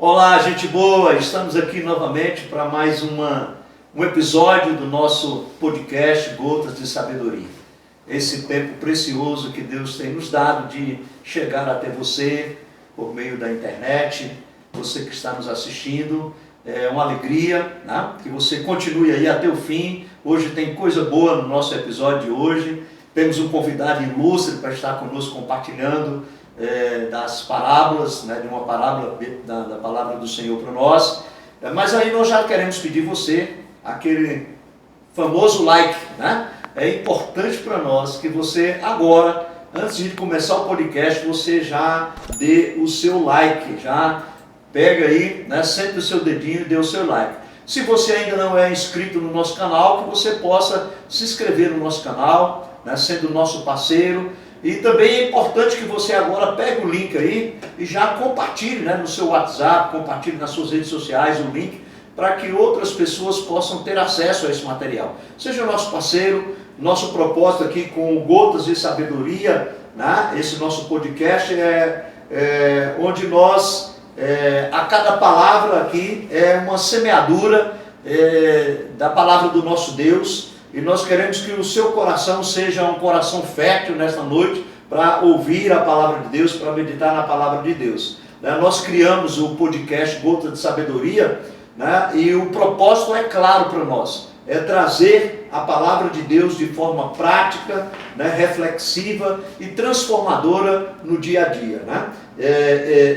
Olá, gente boa! Estamos aqui novamente para mais um episódio do nosso podcast Gotas de Sabedoria. Esse tempo precioso que Deus tem nos dado de chegar até você por meio da internet, você que está nos assistindo. É uma alegria, né? Que você continue aí até o fim. Hoje tem coisa boa no nosso episódio de hoje. Temos um convidado ilustre para estar conosco compartilhando das parábolas, né, de uma parábola da palavra do Senhor para nós. Mas aí nós já queremos pedir você aquele famoso like, né? É importante para nós que você agora, antes de começar o podcast, você já dê o seu like, já pega aí, né, sente o seu dedinho e dê o seu like. Se você ainda não é inscrito no nosso canal, que você possa se inscrever no nosso canal, né, sendo nosso parceiro. E também é importante que você agora pegue o link aí e já compartilhe, né, no seu WhatsApp, compartilhe nas suas redes sociais o link, para que outras pessoas possam ter acesso a esse material. Seja nosso parceiro. Nosso propósito aqui com Gotas de Sabedoria, né, esse nosso podcast onde nós, a cada palavra aqui é uma semeadura da palavra do nosso Deus. E nós queremos que o seu coração seja um coração fértil nesta noite para ouvir a palavra de Deus, para meditar na palavra de Deus. Nós criamos o podcast Gotas de Sabedoria, né, e o propósito é claro para nós. É trazer a palavra de Deus de forma prática, né, reflexiva e transformadora no dia a dia. Né?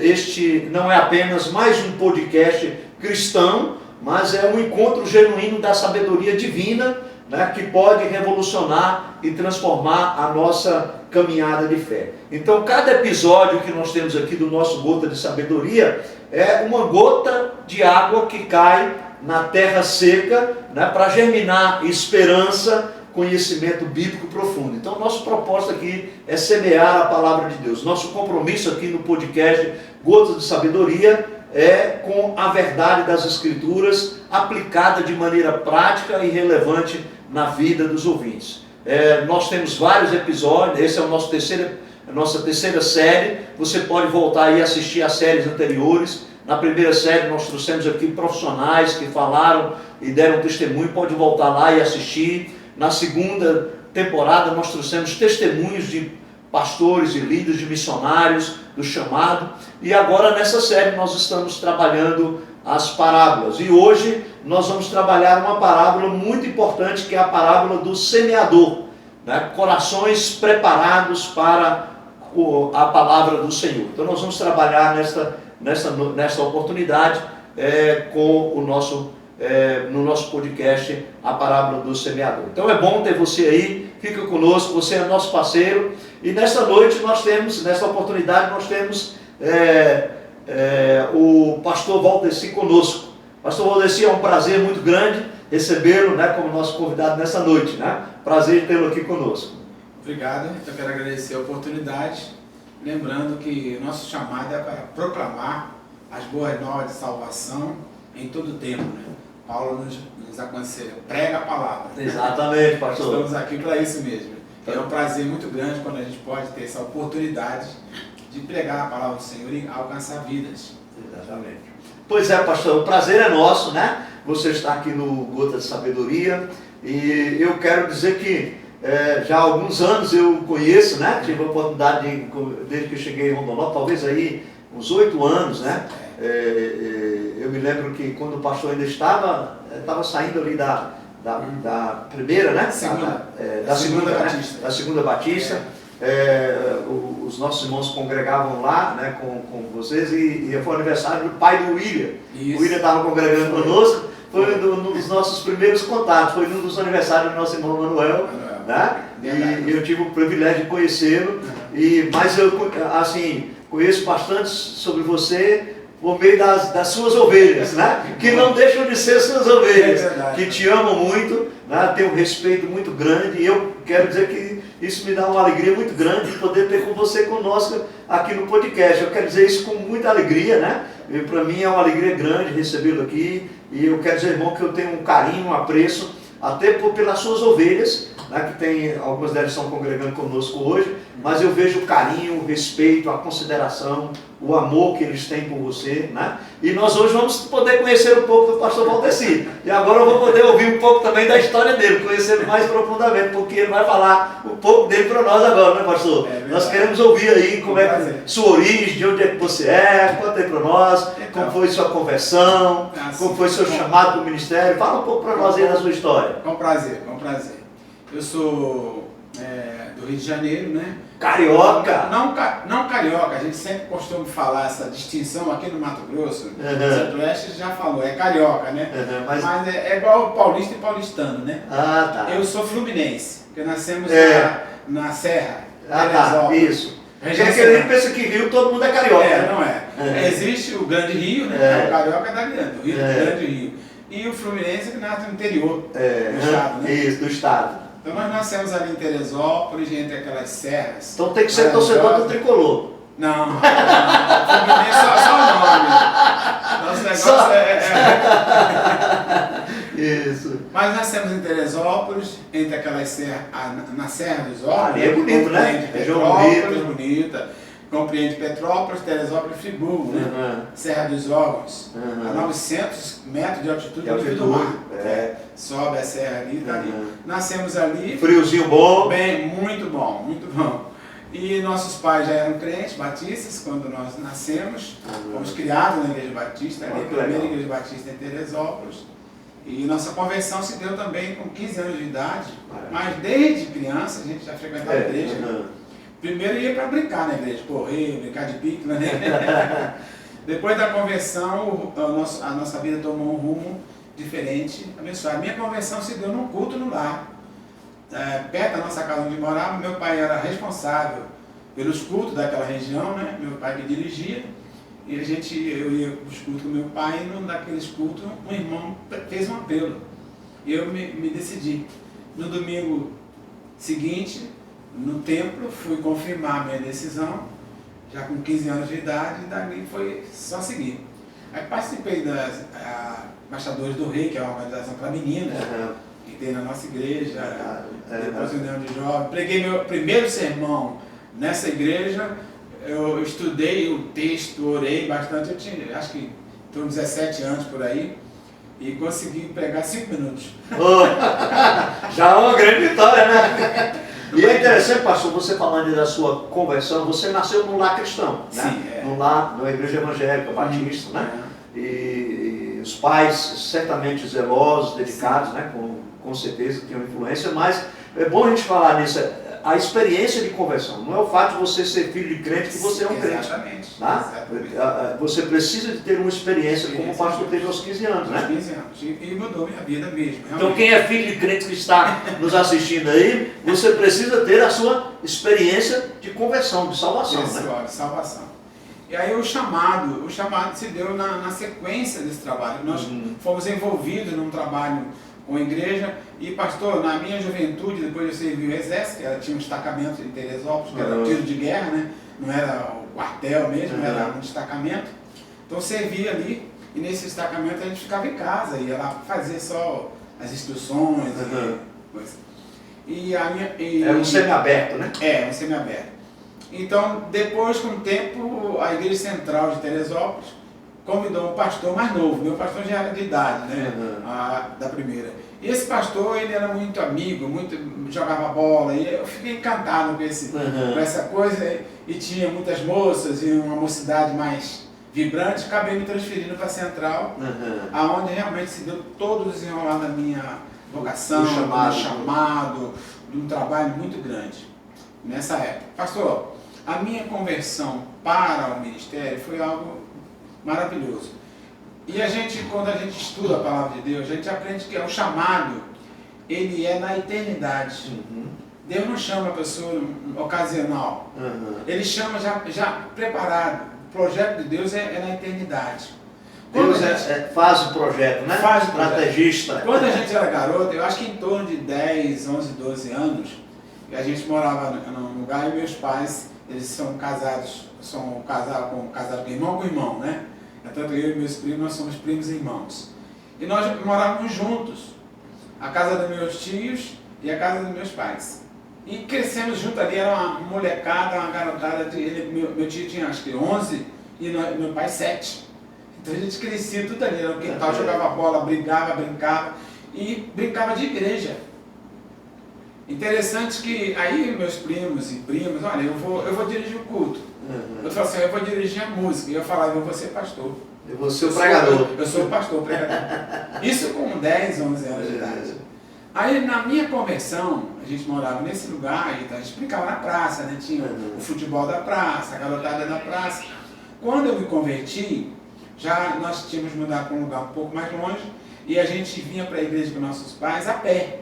Este não é apenas mais um podcast cristão, mas é um encontro genuíno da sabedoria divina, né, que pode revolucionar e transformar a nossa caminhada de fé. Então, cada episódio que nós temos aqui do nosso Gota de Sabedoria é uma gota de água que cai na terra seca, né, para germinar esperança, conhecimento bíblico profundo. Então, nosso propósito aqui é semear a palavra de Deus. Nosso compromisso aqui no podcast Gotas de Sabedoria é com a verdade das Escrituras aplicada de maneira prática e relevante na vida dos ouvintes. Nós temos vários episódios, esse é o nosso a nossa terceira série. Você pode voltar aí e assistir as séries anteriores. Na primeira série nós trouxemos aqui profissionais que falaram e deram testemunho, pode voltar lá e assistir. Na segunda temporada nós trouxemos testemunhos de pastores e líderes, de missionários, do chamado. E agora nessa série nós estamos trabalhando as parábolas. E hoje nós vamos trabalhar uma parábola muito importante, que é a parábola do semeador, né? Corações preparados para a palavra do Senhor. Então nós vamos trabalhar nesta oportunidade com o nosso, no nosso podcast, a parábola do semeador. Então é bom ter você aí, fica conosco, você é nosso parceiro. E nesta noite nesta oportunidade nós temos o pastor Valdeci conosco. Pastor Valdeci, é um prazer muito grande recebê-lo, né, como nosso convidado nessa noite, né? Prazer tê-lo aqui conosco. Obrigado, eu quero agradecer a oportunidade, lembrando que nosso chamado é para proclamar as boas novas de salvação em todo o tempo, né? Paulo nos aconselha, prega a palavra. Exatamente, pastor. Estamos aqui para isso mesmo. É um prazer muito grande quando a gente pode ter essa oportunidade de pregar a palavra do Senhor e alcançar vidas. Exatamente. Pois é, pastor, o prazer é nosso, né? Você está aqui no Gota de Sabedoria, e eu quero dizer que já há alguns anos eu conheço, né? Tive a oportunidade, desde que eu cheguei em Rondonópolis, talvez aí uns 8 anos, né? Eu me lembro que quando o pastor ainda estava saindo ali da primeira, né? Da segunda Batista. Da segunda Batista. Os nossos irmãos congregavam lá, né, com vocês, e foi o aniversário do pai do William. Isso. O William estava congregando conosco, foi um dos nossos primeiros contatos, foi um dos aniversários do nosso irmão Manuel, né? E eu tive o privilégio de conhecê-lo, mas eu, assim, conheço bastante sobre você por meio das suas ovelhas, né? Que não deixam de ser suas ovelhas, que te amam muito, né? Tem um respeito muito grande, e eu quero dizer que isso me dá uma alegria muito grande de poder ter com você conosco aqui no podcast. Eu quero dizer isso com muita alegria, né? E para mim é uma alegria grande recebê-lo aqui, e eu quero dizer, irmão, que eu tenho um carinho, um apreço, até pelas suas ovelhas, né, que tem, algumas delas estão congregando conosco hoje, mas eu vejo o carinho, o respeito, a consideração, o amor que eles têm por você, né? E nós hoje vamos poder conhecer um pouco do pastor Valdeci. E agora eu vou poder ouvir um pouco também da história dele, conhecer mais profundamente, porque ele vai falar um pouco dele para nós agora, né, pastor? Nós queremos ouvir aí como é que, sua origem, de onde é que você é, conta aí para nós, como foi sua conversão, como foi seu chamado para o ministério. Fala um pouco para nós aí da sua história. Com prazer, com prazer. Eu sou do Rio de Janeiro, né? Carioca? Não carioca, a gente sempre costuma falar essa distinção aqui no Mato Grosso, no Centro-Oeste já falou, é carioca, né? Mas é igual paulista e paulistano, né? Ah, tá. Eu sou fluminense, porque nascemos na Serra, tá, isso. Porque ele pensa que Rio todo mundo é carioca. Não é. Existe o Grande Rio, né? O carioca é da Grande, o Rio do Grande Rio. E o Fluminense que nasce no interior do estado, né? Isso, do estado. Então nós nascemos ali em Teresópolis, entre aquelas serras. Então tem que ser torcedor do tricolor. Não, Fluminense só o nome. Nosso negócio Isso. Mas nascemos em Teresópolis, entre aquelas serras, na Serra dos Órgãos. Ali é bonito, né? Petrópolis, bonita. Compreende Petrópolis, Teresópolis e Friburgo, né? Serra dos Órgãos. A 900 metros de altitude do nível do mar. Sobe a serra ali, tá ali. Nascemos ali. Friozinho bom. Bem, muito bom, muito bom. E nossos pais já eram crentes batistas quando nós nascemos. Fomos criados na Igreja Batista, ali, a primeira Igreja Batista em Teresópolis. E nossa conversão se deu também com 15 anos de idade. Mas desde criança a gente já frequentava a igreja. Primeiro ia para brincar na igreja, correr, brincar de pique, né? Depois da conversão, a nossa vida tomou um rumo diferente, abençoado. Minha conversão se deu num culto no lar. Perto da nossa casa onde morava, meu pai era responsável pelos cultos daquela região, né? Meu pai me dirigia. E eu ia para os cultos com meu pai, e num daqueles cultos, um irmão fez um apelo. E eu me decidi. No domingo seguinte, no templo, fui confirmar a minha decisão, já com 15 anos de idade, e dali foi só seguir. Aí participei das Embaixadores do Rei, que é uma organização para meninas, que tem na nossa igreja, depois União de Jovens. Preguei meu primeiro sermão nessa igreja, eu estudei o texto, orei bastante, eu tinha, acho que estou 17 anos por aí, e consegui pregar 5 minutos. Já é uma grande vitória, né? E é interessante, pastor, você falando da sua conversão, você nasceu num lar cristão, né? Sim, num lar, numa igreja evangélica, batista, né? E os pais certamente zelosos, dedicados, né? Com certeza tinham influência, mas é bom a gente falar nisso, a experiência de conversão. Não é o fato de você ser filho de crente que você é um crente. Exatamente. Tá? Você precisa de ter uma experiência como o pastor teve aos 15 anos, né? 15 anos. E mudou minha vida mesmo. Realmente. Então quem é filho de crente que está nos assistindo aí, você precisa ter a sua experiência de conversão, de salvação. Né? De salvação. E aí o chamado se deu na sequência desse trabalho. Nós fomos envolvidos num trabalho com a igreja, e pastor, na minha juventude, depois eu servi o exército, ela tinha um destacamento em Teresópolis, que era tiro de guerra, né? Não era o quartel mesmo, era um destacamento. Então eu servi ali, e nesse destacamento a gente ficava em casa, ia lá fazer só as instruções e coisa. Era um semiaberto, né? Um semiaberto. Então, depois, com o tempo, a Igreja Central de Teresópolis convidou um pastor mais novo. Meu pastor já era de idade, né? Da primeira. E esse pastor, ele era muito amigo, jogava bola, e eu fiquei encantado com essa coisa, e tinha muitas moças, e uma mocidade mais vibrante. Acabei me transferindo para a Central, aonde realmente se deu todo o desenrolar da minha vocação, do chamado, de um trabalho muito grande nessa época. Pastor, a minha conversão para o ministério foi algo maravilhoso. E quando a gente estuda a palavra de Deus, a gente aprende que o chamado, ele é na eternidade. Deus não chama a pessoa ocasional. Ele chama já preparado. O projeto de Deus é na eternidade. Deus faz o projeto, né? Faz o projeto. Estrategista. Quando a gente era garoto, eu acho que em torno de 10, 11, 12 anos, a gente morava num lugar, e meus pais, eles são casados com irmão, né? Tanto eu e meus primos, nós somos primos e irmãos. E nós morávamos juntos. A casa dos meus tios e a casa dos meus pais. E crescemos junto ali, era uma molecada, uma garotada, meu tio tinha acho que 11 e meu pai 7. Então a gente crescia tudo ali, no quintal, jogava bola, brincava e brincava de igreja. Interessante que aí meus primos e primas, olha, eu vou dirigir o culto. Eu falava assim, eu vou dirigir a música. E eu falava, eu vou ser pastor. Eu vou ser o pregador. Eu sou o pastor, pregador. Isso com 10, 11 anos de idade. Aí na minha conversão, a gente morava nesse lugar, então a gente brincava na praça, né? Tinha o futebol da praça, a garotada da praça. Quando eu me converti, já nós tínhamos mudado para um lugar um pouco mais longe e a gente vinha para a igreja com nossos pais a pé.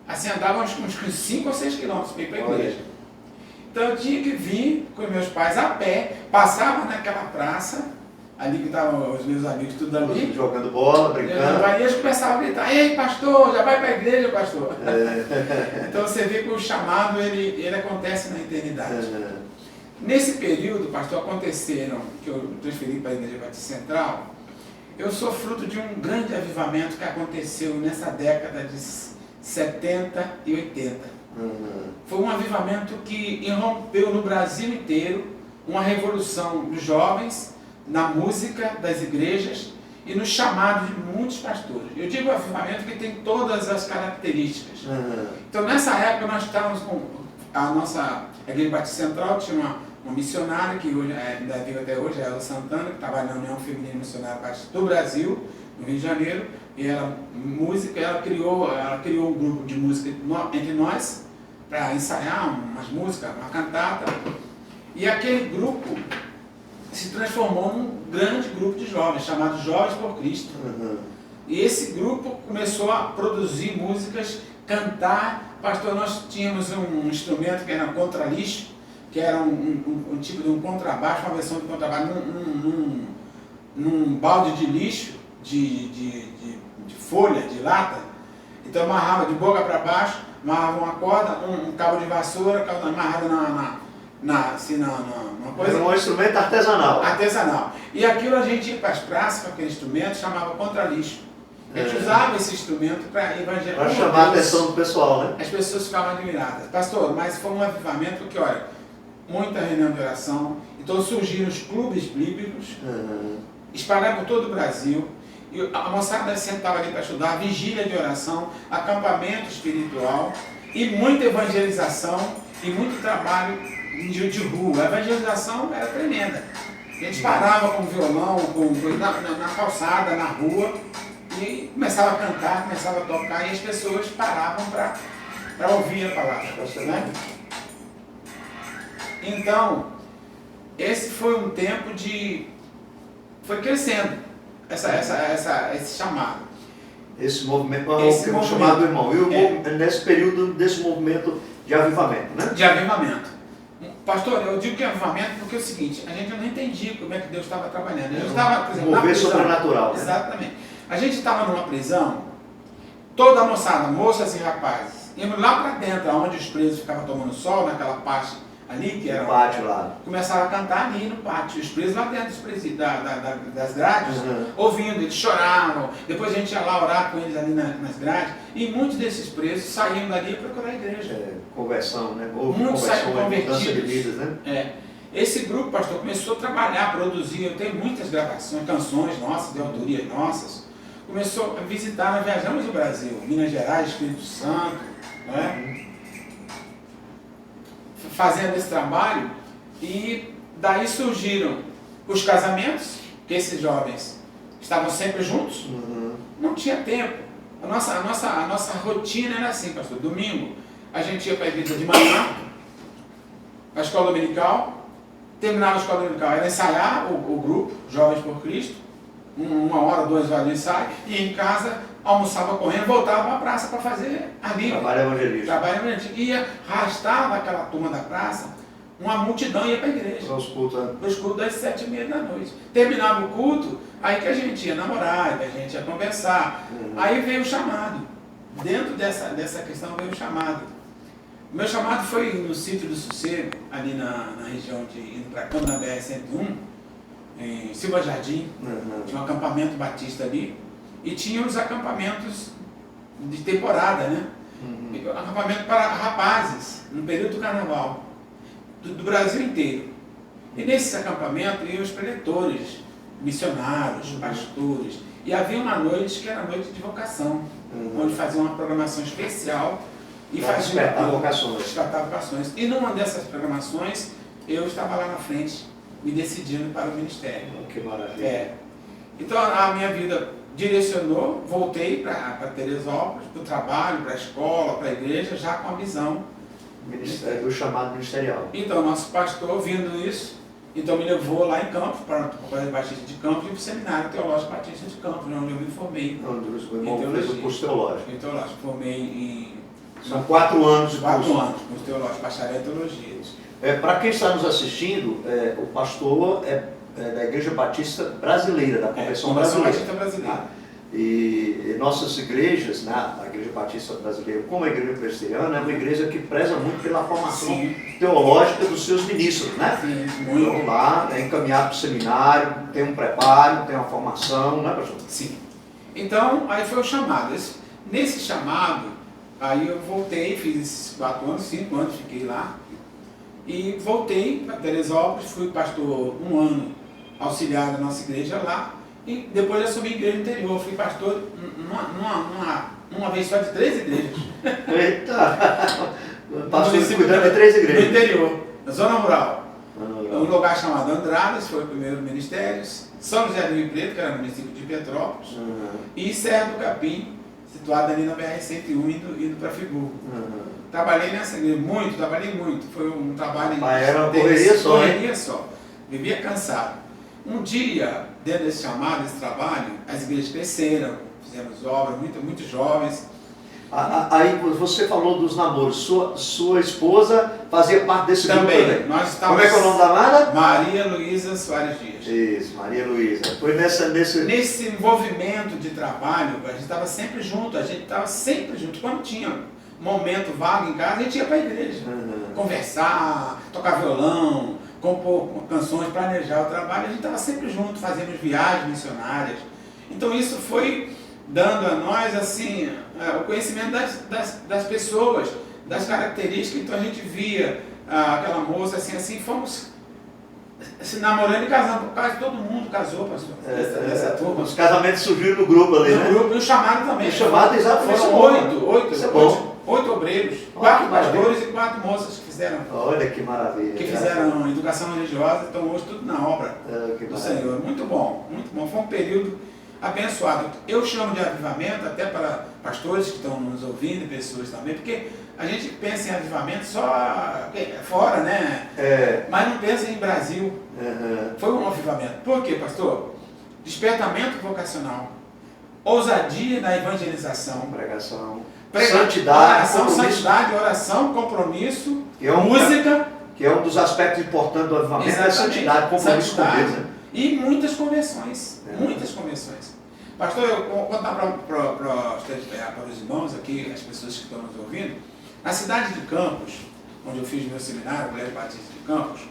Assim, andávamos uns 5 ou 6 quilômetros para ir para a igreja. Então eu tinha que vir com meus pais a pé, passava naquela praça, ali que estavam os meus amigos tudo ali. Jogando bola, brincando. Aí eles começavam a gritar, ei pastor, já vai para a igreja, pastor. Então você vê que o chamado ele acontece na eternidade. Nesse período, pastor, aconteceram, que eu transferi para a Igreja Batista Central, eu sou fruto de um grande avivamento que aconteceu nessa década de 70 e 80. Foi um avivamento que irrompeu no Brasil inteiro, uma revolução dos jovens, na música das igrejas e no chamado de muitos pastores. Eu digo avivamento que tem todas as características. Então nessa época nós estávamos com a nossa Igreja Batista Central, tinha uma missionária que hoje, ainda vive até hoje, a Ela Santana, que trabalha na União Feminina Missionária Batista do Brasil, no Rio de Janeiro, e ela criou um grupo de música entre nós, para ensaiar umas músicas, uma cantata, e aquele grupo se transformou num grande grupo de jovens, chamado Jovens por Cristo. E esse grupo começou a produzir músicas, cantar. Pastor, nós tínhamos um instrumento que era contralixo, que era um tipo de um contrabaixo, uma versão de contrabaixo, num balde de lixo, de folha, de lata. Então amarrava de boca para baixo, amarrava uma corda, um cabo de vassoura, amarrado numa coisa. Era um instrumento artesanal. Artesanal. E aquilo a gente ia para as praças com aquele instrumento, chamava contralixo. A gente usava esse instrumento para evangelizar. Para chamar a atenção do pessoal, né? As pessoas ficavam admiradas. Pastor, mas foi um avivamento que, olha, muita reunião de oração, então surgiram os clubes bíblicos, espalhados por todo o Brasil, e a moçada sentava ali para estudar, vigília de oração, acampamento espiritual, e muita evangelização, e muito trabalho de rua. A evangelização era tremenda. A gente parava com violão, na calçada, na rua, e começava a cantar, começava a tocar, e as pessoas paravam para ouvir a palavra. Né? Então, esse foi um tempo de... foi crescendo esse chamado. Esse movimento, chamado irmão. E nesse período desse movimento de avivamento, né? De avivamento. Pastor, eu digo que é avivamento porque é o seguinte, a gente não entendia como é que Deus estava trabalhando. A gente estava, por exemplo, mover sobrenatural. Né? Exatamente. A gente estava numa prisão, toda a moçada, moças e rapazes, indo lá para dentro, onde os presos ficavam tomando sol, naquela parte ali, que era... no pátio lá. Começaram a cantar ali no pátio, os presos lá dentro das grades, ouvindo, eles choravam, depois a gente ia lá orar com eles ali nas grades, e muitos desses presos saíam dali para procurar a igreja. Conversão, né? Muitos saíram convertidos. De vidas, né? Esse grupo, pastor, começou a trabalhar, produzir, eu tenho muitas gravações, canções nossas, de autoria nossas, começou a visitar, nós viajamos no Brasil, Minas Gerais, Espírito Santo, né? Fazendo esse trabalho, e daí surgiram os casamentos, que esses jovens estavam sempre juntos, não tinha tempo. A nossa rotina era assim, pastor, domingo a gente ia para a igreja de manhã, a escola dominical, terminava a escola dominical, era ensaiar o grupo, Jovens por Cristo, 1 hora, 2 horas de ensaio, e em casa almoçava correndo, voltava para a praça para fazer ali. Trabalho evangelístico. Ia, arrastava aquela turma da praça, uma multidão ia para a igreja. Para os cultos das 7h30 da noite. Terminava o culto, aí que a gente ia namorar, que a gente ia conversar. Aí veio o chamado. Dentro dessa questão veio o chamado. O meu chamado foi no sítio do Sossego, ali na região de indo para cá, na BR-101, em Silva Jardim. Tinha um acampamento batista ali. E tinha os acampamentos de temporada, né? Acampamento para rapazes, no período do carnaval, do Brasil inteiro. E nesse acampamento iam os preletores, missionários, pastores. E havia uma noite que era a noite de vocação, onde faziam uma programação especial e faziam despertar vocações. E numa dessas programações, eu estava lá na frente, me decidindo para o ministério. Que maravilha. Então a minha vida direcionou, voltei para Teresópolis, para o trabalho, para a escola, para a igreja, já com a visão do chamado ministerial. Então, nosso pastor, vindo isso, então me levou lá em Campos, para o Colégio Batista de Campos, e para o Seminário Teológico Batista de Campos, onde eu me formei em teologia. Curso teológico. Em teológico. Formei em... São 4 anos de curso. 4 anos, curso teológico, bacharel em teologia. Para quem está nos assistindo, o pastor é da Igreja Batista Brasileira, da Convenção Brasileira. Batista Brasileira. E nossas igrejas, a Igreja Batista Brasileira, como a Igreja Presbiteriana, é uma igreja que preza muito pela formação teológica dos seus ministros, né? Sim, muito. Então lá é encaminhado para o seminário, tem um preparo, tem uma formação, né, pastor? Sim. Então, aí foi o chamado. Nesse chamado, aí eu voltei, fiz esses 4 anos, 5 anos, fiquei lá. E voltei para Teresópolis, fui pastor 1 ano auxiliar da nossa igreja lá. E depois assumi a igreja interior, fui pastor uma vez só de 3 igrejas. Eita! Pastor cuidando de 3 igrejas. No interior, na zona rural. Um lugar chamado Andradas, foi o primeiro ministério. São José do Rio Preto, que era no município de Petrópolis. E Serra do Capim, situado ali na BR-101, indo para Friburgo. Trabalhei nessa igreja, trabalhei muito. Foi um trabalho... Mas era uma correria só. Vivia cansado. Um dia, dentro desse chamado, desse trabalho, as igrejas cresceram, fizemos obras, muitos jovens. Aí você falou dos namoros, sua esposa fazia parte desse grupo também. Nós Como é que é o nome da amada? Maria Luísa Soares Dias. Isso, Maria Luísa. Foi nesse envolvimento de trabalho, a gente estava sempre junto, Quando tinha momento vago em casa, a gente ia para a igreja. Conversar, tocar violão, compor canções, planejar o trabalho, a gente estava sempre junto, fazendo viagens missionárias. Então isso foi dando a nós assim o conhecimento das pessoas, das características. Então a gente via aquela moça assim, fomos se namorando e casando, quase todo mundo casou, pastor, dessa turma. Os casamentos surgiram no grupo ali, né? No grupo, e o chamado também. O chamado, exatamente. Foram 8 obreiros, 4 pastores e 4 moças que fizeram. Olha que maravilha. Que fizeram educação religiosa, então hoje tudo na obra do Senhor. Muito bom, muito bom. Foi um período abençoado. Eu chamo de avivamento até para pastores que estão nos ouvindo, pessoas também, porque a gente pensa em avivamento só fora, né? Mas não pensa em Brasil. Foi um avivamento. Por quê, pastor? Despertamento vocacional, ousadia na evangelização, pregação, santidade, oração, compromisso, música. Que é um dos aspectos importantes do avivamento, é a santidade, compromisso com Deus. Né? E muitas conversões, muitas conversões. Pastor, eu vou contar para os irmãos aqui, as pessoas que estão nos ouvindo, na cidade de Campos, onde eu fiz meu seminário, o Colégio Batista de Campos,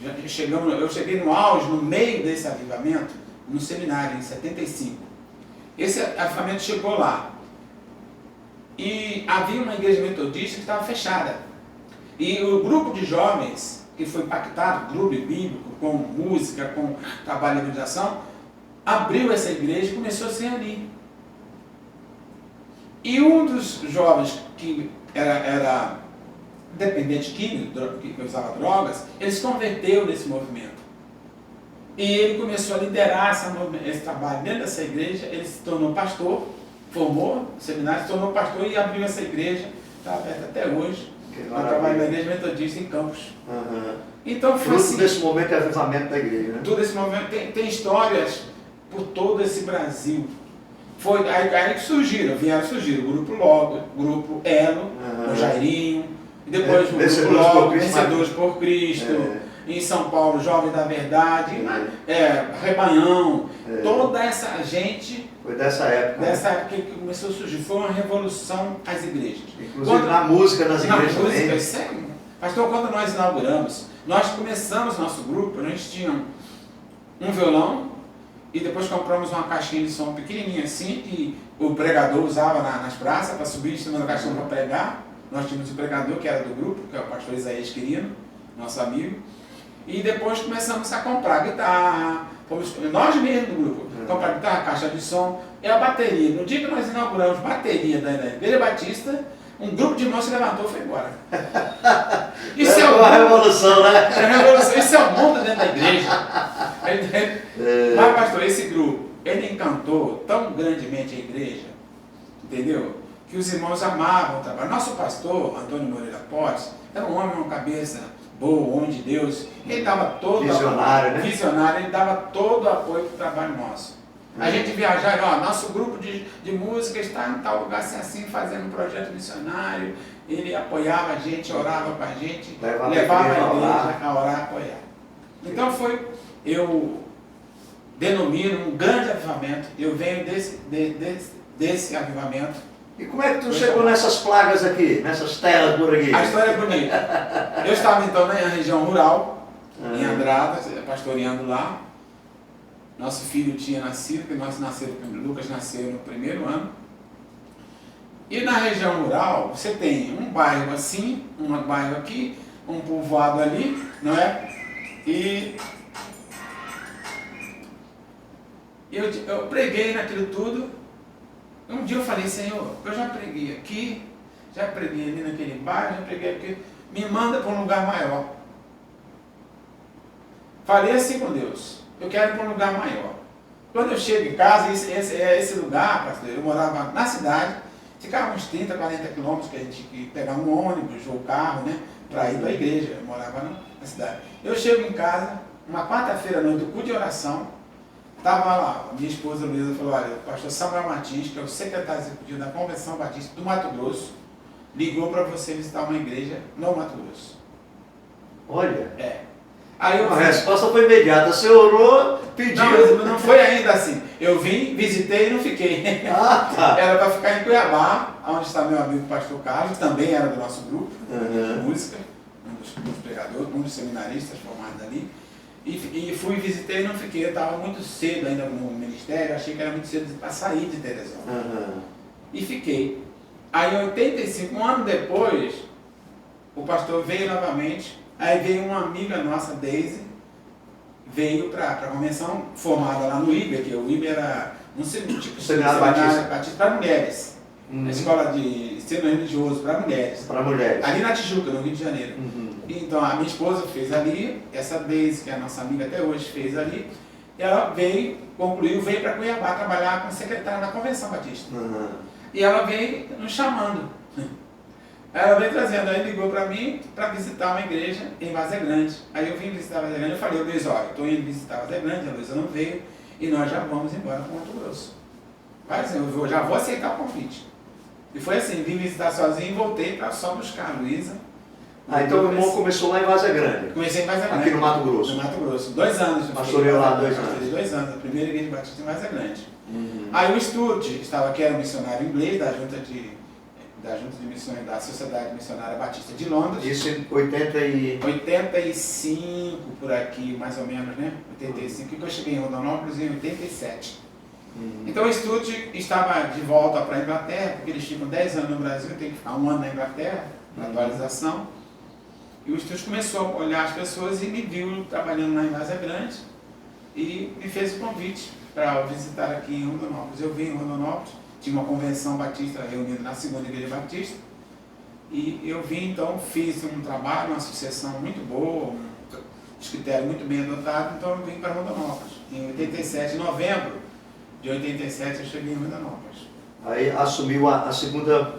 eu cheguei no auge, no meio desse avivamento, no seminário, em 75. Esse avivamento chegou lá. E havia uma igreja metodista que estava fechada. E o grupo de jovens, que foi pactado, grupo bíblico, com música, com trabalho de evangelização, abriu essa igreja e começou a se reunir. E um dos jovens que era dependente químico, que usava drogas, ele se converteu nesse movimento. E ele começou a liderar esse trabalho dentro dessa igreja, ele se tornou pastor, formou o seminário, se tornou pastor e abriu essa igreja, está aberta até hoje. Eu trabalho na igreja metodista em Campos. Então foi assim, desse momento é avivamento da igreja, né? Todo esse momento tem histórias por todo esse Brasil. Foi aí que vieram surgir o grupo Logo, o grupo Elo, o Jairinho, e depois o grupo Logo, Vencedores por Cristo. Em São Paulo, Jovem da Verdade, Rebanhão, toda essa gente. Foi dessa época. Dessa época que começou a surgir. Foi uma revolução às igrejas. Inclusive na música nas igrejas também. Isso é, pastor, quando nós inauguramos, nós começamos nosso grupo, a gente tinha um violão E depois compramos uma caixinha de som pequenininha assim, que o pregador usava nas praças para subir em cima da caixa de som para pregar. Nós tínhamos o pregador que era do grupo, que é o pastor Isaías Quirino, nosso amigo. E depois começamos a comprar guitarra, nós mesmos do grupo, comprar guitarra, caixa de som e a bateria. No dia que nós inauguramos bateria da Igreja Batista, um grupo de irmãos se levantou e foi embora. Isso é uma revolução, né? É uma revolução. Isso é o mundo dentro da igreja. Mas, pastor, esse grupo, ele encantou tão grandemente a igreja, entendeu? Que os irmãos amavam o trabalho. Nosso pastor, Antônio Moreira Portes, era um homem, uma cabeça boa, um homem de Deus. Ele dava todo visionário, apoio, né? Visionário, ele dava todo o apoio para o trabalho nosso. A gente viajava, ó, nosso grupo de música está em tal lugar assim, fazendo um projeto missionário. Ele apoiava a gente, orava com a gente, levava a igreja a orar, a apoiar. Então eu denomino um grande avivamento. Eu venho desse avivamento. E como é que tu chegou nessas plagas aqui, nessas terras por aqui? A história é bonita. Eu estava então na região rural, em Andrada, pastoreando lá. Nosso filho tinha nascido, Lucas nasceu no primeiro ano. E na região rural, você tem um bairro assim, um bairro aqui, um povoado ali, não é? E eu preguei naquilo tudo. Um dia eu falei, Senhor, eu já preguei aqui, já preguei ali naquele bairro, já preguei aqui, me manda para um lugar maior. Falei assim com Deus. Eu quero ir para um lugar maior. Quando eu chego em casa, esse lugar, pastor, eu morava na cidade, ficava uns 30, 40 quilômetros, que a gente tinha que pegar um ônibus ou carro, né, para ir para a igreja. Eu morava na cidade. Eu chego em casa, uma quarta-feira à noite, do culto de oração, estava lá, minha esposa Luísa falou, olha, o pastor Samuel Martins, que é o secretário executivo da Convenção Batista do Mato Grosso, ligou para você visitar uma igreja no Mato Grosso. Olha. Aí a resposta foi imediata. Você orou, pediu. Não, mas não foi ainda assim. Eu vim, visitei e não fiquei. Tá. Era para ficar em Cuiabá, onde está meu amigo pastor Carlos, que também era do nosso grupo de música, um dos pregadores, um dos seminaristas formados ali. E fui, visitei e não fiquei. Eu estava muito cedo ainda no ministério, achei que era muito cedo para sair de Teresópolis. E fiquei. Aí em 85, um ano depois, o pastor veio novamente. Aí veio uma amiga nossa, Daisy, veio para a convenção formada lá no IBER, que o IBER era um tipo de seminário batista para mulheres. A escola de ensino religioso para mulheres. Para mulheres. Ali na Tijuca, no Rio de Janeiro. Então a minha esposa fez ali, essa Daisy, que é a nossa amiga até hoje, fez ali. Ela veio, concluiu, veio para Cuiabá trabalhar como secretária na Convenção Batista. E ela veio nos chamando. Ela veio trazendo, aí ligou para mim para visitar uma igreja em Várzea Grande. Aí eu vim visitar Várzea Grande, eu falei, Luiz, olha, estou indo visitar Várzea Grande, a Luísa não veio, e nós já vamos embora para Mato Grosso. Mas eu já vou aceitar o convite. E foi assim, vim visitar sozinho e voltei para só buscar a Luísa. Então o irmão começou lá em Várzea Grande. Comecei em Várzea Grande. Aqui no Mato Grosso. No Mato Grosso, 2 anos. Pastoreou lá 2 anos. 2 anos, a primeira igreja batista em Várzea Grande. Aí o Stuart estava aqui, era missionário inglês da junta de missões da Sociedade Missionária Batista de Londres. Isso em 85 por aqui, mais ou menos, né? 85, que eu cheguei em Rondonópolis em 87. Então o Stuart estava de volta para a Inglaterra, porque eles ficam 10 anos no Brasil, tem que ficar 1 ano na Inglaterra, na atualização. E o Stuart começou a olhar as pessoas e me viu trabalhando lá em Várzea Grande e me fez o convite para visitar aqui em Rondonópolis. Eu vim em Rondonópolis. Tinha uma convenção batista reunida na segunda igreja batista. E eu vim, então, fiz um trabalho, uma sucessão muito boa, um critério muito bem adotado, então eu vim para Rondonópolis. Em 87, em novembro de 87, eu cheguei em Rondonópolis. Aí assumiu a segunda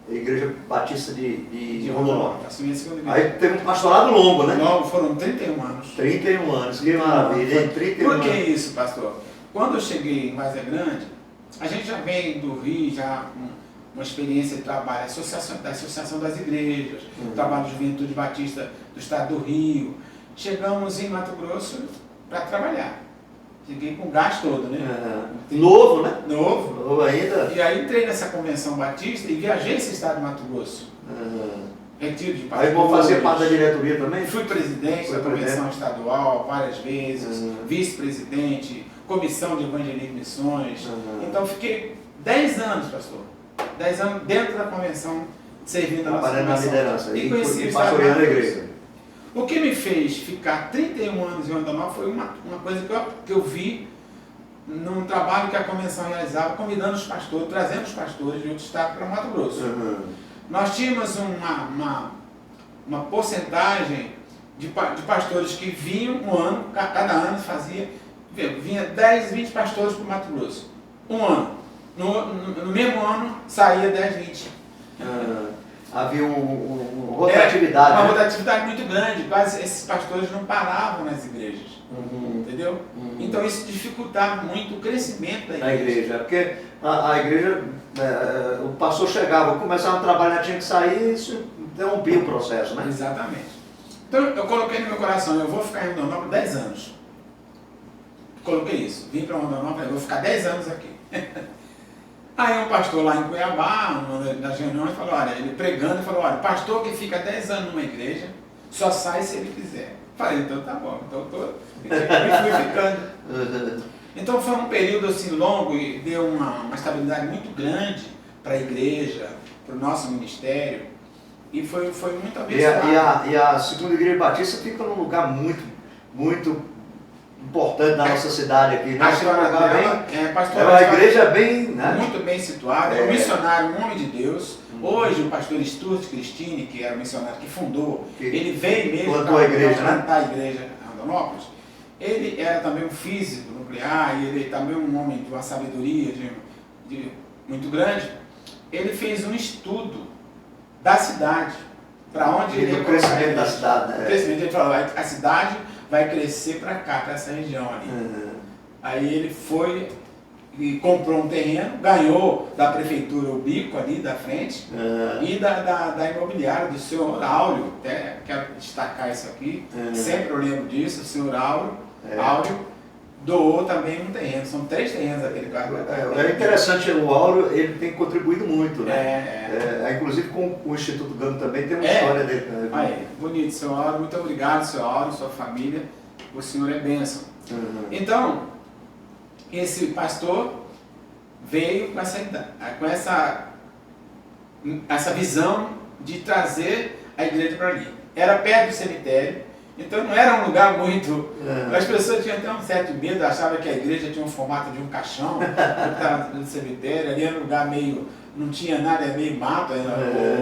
igreja batista de Rondonópolis. Assumi a segunda igreja. Aí teve um pastorado longo, né? Longo, foram 31 anos. 31 anos, que maravilha, hein? 31 Por que anos. isso, pastor? Quando eu cheguei em Várzea Grande, a gente já vem do Rio, já com uma experiência de trabalho, da Associação das Igrejas, trabalho de Juventude Batista do Estado do Rio. Chegamos em Mato Grosso para trabalhar. Cheguei com o gás todo, né? Novo, né? Novo. Novo ainda. E aí entrei nessa convenção batista e viajei esse estado de Mato Grosso. retiro de pastores. Aí vão fazer parte da diretoria também? Fui presidente da convenção estadual várias vezes, vice-presidente, comissão de evangelismo e missões. Então fiquei 10 anos, pastor. 10 anos dentro da convenção, servindo a nossa convenção. Na liderança. E conheci pastoreando a igreja. O que me fez ficar 31 anos em Onda Nova foi uma coisa que eu vi num trabalho que a convenção realizava, convidando os pastores, trazendo os pastores de outro estado para Mato Grosso. Nós tínhamos uma porcentagem de pastores que vinham um ano, cada ano vinha 10, 20 pastores para o Mato Grosso. Um ano. No mesmo ano saía 10, 20. Havia uma rotatividade. Uma rotatividade muito grande. Quase esses pastores não paravam nas igrejas. Entendeu? Então isso dificultava muito o crescimento da igreja. Porque a igreja, o pastor chegava, começava a trabalhar, tinha que sair, isso interrompia o processo, né? Exatamente. Então eu coloquei no meu coração, eu vou ficar em Rondonópolis 10 anos. Coloquei isso, vim para Rondonópolis, eu vou ficar 10 anos aqui. Aí um pastor lá em Cuiabá, numa das reuniões, falou, olha, ele pregando, falou, olha, pastor que fica 10 anos numa igreja, só sai se ele quiser. Falei, então tá bom, então e fui ficando. Então foi um período assim longo e deu uma estabilidade muito grande para a igreja, para o nosso ministério, e foi muito abençoado. E a Segunda Igreja Batista fica num lugar muito importante na nossa cidade aqui, né? É uma igreja bem, né? Muito bem situada, é um missionário, um homem de Deus. Hoje o pastor Stuart Cristine, que era o missionário que fundou, ele veio mesmo para plantar a igreja em Rondonópolis. Ele era também um físico nuclear, e ele também um homem de uma sabedoria muito grande. Ele fez um estudo da cidade, para onde ele ia colocar a igreja. Da cidade, né? O crescimento, ele falou, a cidade vai crescer para cá, para essa região ali. Aí ele foi e comprou um terreno, ganhou da prefeitura o bico ali da frente e da imobiliária do senhor Áureo, até quero destacar isso aqui, sempre eu lembro disso, o senhor Áureo doou também um terreno, são 3 terrenos aquele carro. É interessante, o Áureo ele tem contribuído muito, né? Inclusive com o Instituto Gama também tem uma história dele. Aí, bonito, senhor Áureo, muito obrigado, senhor Áureo, sua família, o senhor é bênção. Então, esse pastor veio com essa visão de trazer a igreja para ali. Era perto do cemitério, então não era um lugar muito... As pessoas tinham até um certo medo, achavam que a igreja tinha um formato de um caixão, que estava no cemitério, ali era um lugar meio... não tinha nada, era meio mato,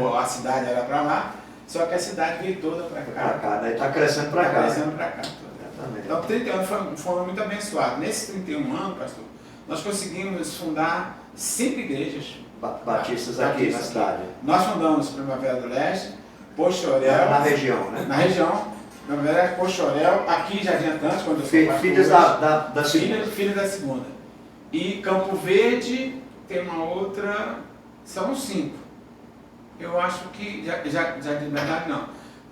ou a cidade era para lá, só que a cidade veio toda para cá. Está crescendo para cá. Está crescendo para cá. Então, 30 anos foi muito abençoado. Nesses 31 anos, pastor, nós conseguimos fundar 5 igrejas batistas aqui na cidade. Nós fundamos Primavera do Leste, Poxorel. Na região, né? Na região. Primavera, Poxorel, aqui em Jardim Atlântico, quando eu fui filhas da segunda. Filhas da segunda. E Campo Verde, tem uma outra, são 5. Eu acho que, Jardim da Verdade não.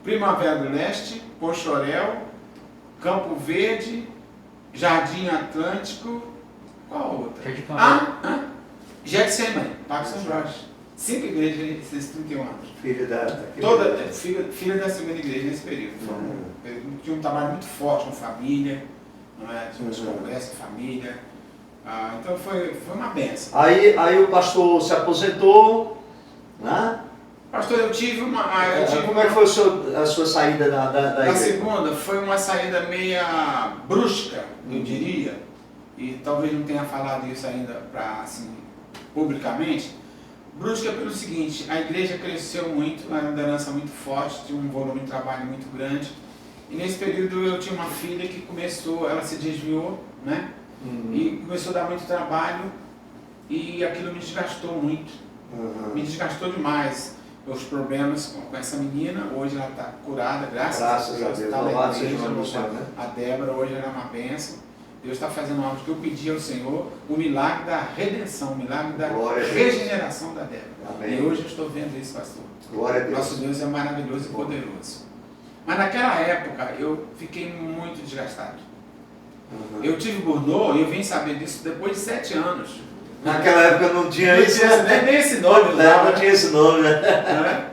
Primavera do Leste, Poxorel, Campo Verde, Jardim Atlântico, qual a outra? Getsemane, Parque São Jorge. 5 igrejas nesses 31 anos. Filha da segunda igreja nesse período. Tinha um trabalho muito forte com família, tinha uns congressos de família. Então foi uma benção. Aí o pastor se aposentou, né? Pastor, eu tive uma... Como é que foi a sua saída da igreja? A segunda foi uma saída meia brusca, eu diria, e talvez não tenha falado isso ainda assim, publicamente. Brusca pelo seguinte, a igreja cresceu muito, uma liderança muito forte, tinha um volume de trabalho muito grande, e nesse período eu tinha uma filha que ela se desviou, né? E começou a dar muito trabalho, e aquilo me desgastou muito, me desgastou demais. Os problemas com essa menina, hoje ela está curada, graças a Deus. Está lá em igreja, a Débora hoje era uma bênção. Deus está fazendo algo que eu pedi ao Senhor, o milagre da redenção, o milagre da regeneração da Débora. Amém. E hoje eu estou vendo isso, pastor. Glória a Deus. Nosso Deus é maravilhoso e poderoso. Mas naquela época eu fiquei muito desgastado. Eu tive burnout e eu vim saber disso depois de 7 anos. Naquela época não tinha isso. Nem esse nome. Não tinha esse nome, né?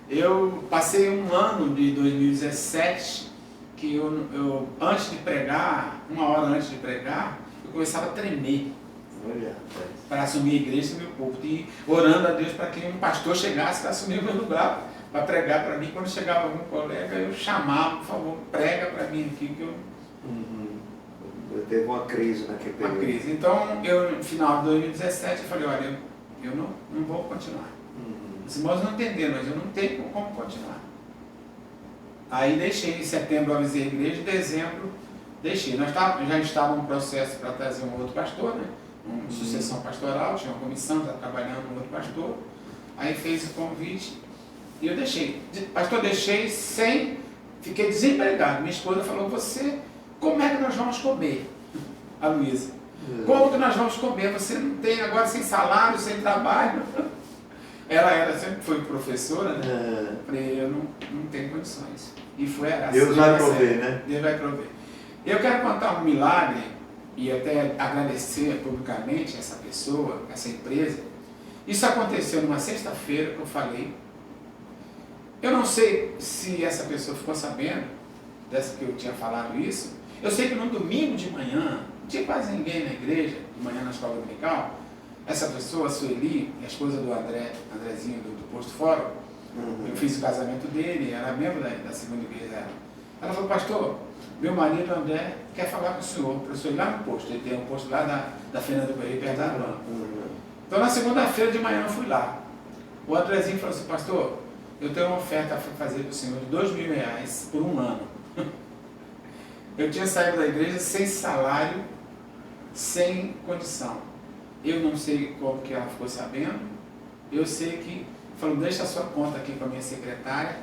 Eu passei um ano de 2017 que eu antes de pregar, uma hora antes de pregar, eu começava a tremer para assumir a igreja e meu púlpito, e orando a Deus para que um pastor chegasse para assumir o meu lugar, para pregar para mim. Quando chegava algum colega, eu chamava, por favor, prega para mim aqui, que eu... Teve uma crise naquele período. Uma crise. Então, eu no final de 2017, eu falei, olha, eu não vou continuar. Os irmãos não entenderam, mas eu não tenho como continuar. Aí deixei, em setembro eu avisei a igreja, em dezembro deixei. Nós já estávamos no processo para trazer um outro pastor, né? Uma sucessão pastoral, tinha uma comissão, estava trabalhando com outro pastor. Aí fez o convite e eu deixei. Pastor, deixei fiquei desempregado. Minha esposa falou, como é que nós vamos comer? A Luísa. Como que nós vamos comer? Você não tem agora sem salário, sem trabalho. Ela sempre foi professora, né? Falei, eu não tenho condições. E foi assim. Deus vai prover, né? Deus vai prover. Eu quero contar um milagre e até agradecer publicamente essa pessoa, essa empresa. Isso aconteceu numa sexta-feira que eu falei. Eu não sei se essa pessoa ficou sabendo dessa que eu tinha falado isso. Eu sei que no domingo de manhã, não tinha quase ninguém na igreja, de manhã na escola dominical. Essa pessoa, a Sueli, a esposa do Andrezinho do Posto Fórum, eu fiz o casamento dele, era membro da segunda igreja. Ela falou, pastor, meu marido André quer falar com o senhor, para o senhor ir lá no posto. Ele tem um posto lá da Fernanda Correia, perto da Atlanta. Então na segunda-feira de manhã eu fui lá. O Andrezinho falou assim, pastor, eu tenho uma oferta para fazer para o senhor de R$2.000 por um ano. Eu tinha saído da igreja sem salário, sem condição. Eu não sei como que ela ficou sabendo. Eu sei que falou, deixa a sua conta aqui com a minha secretária,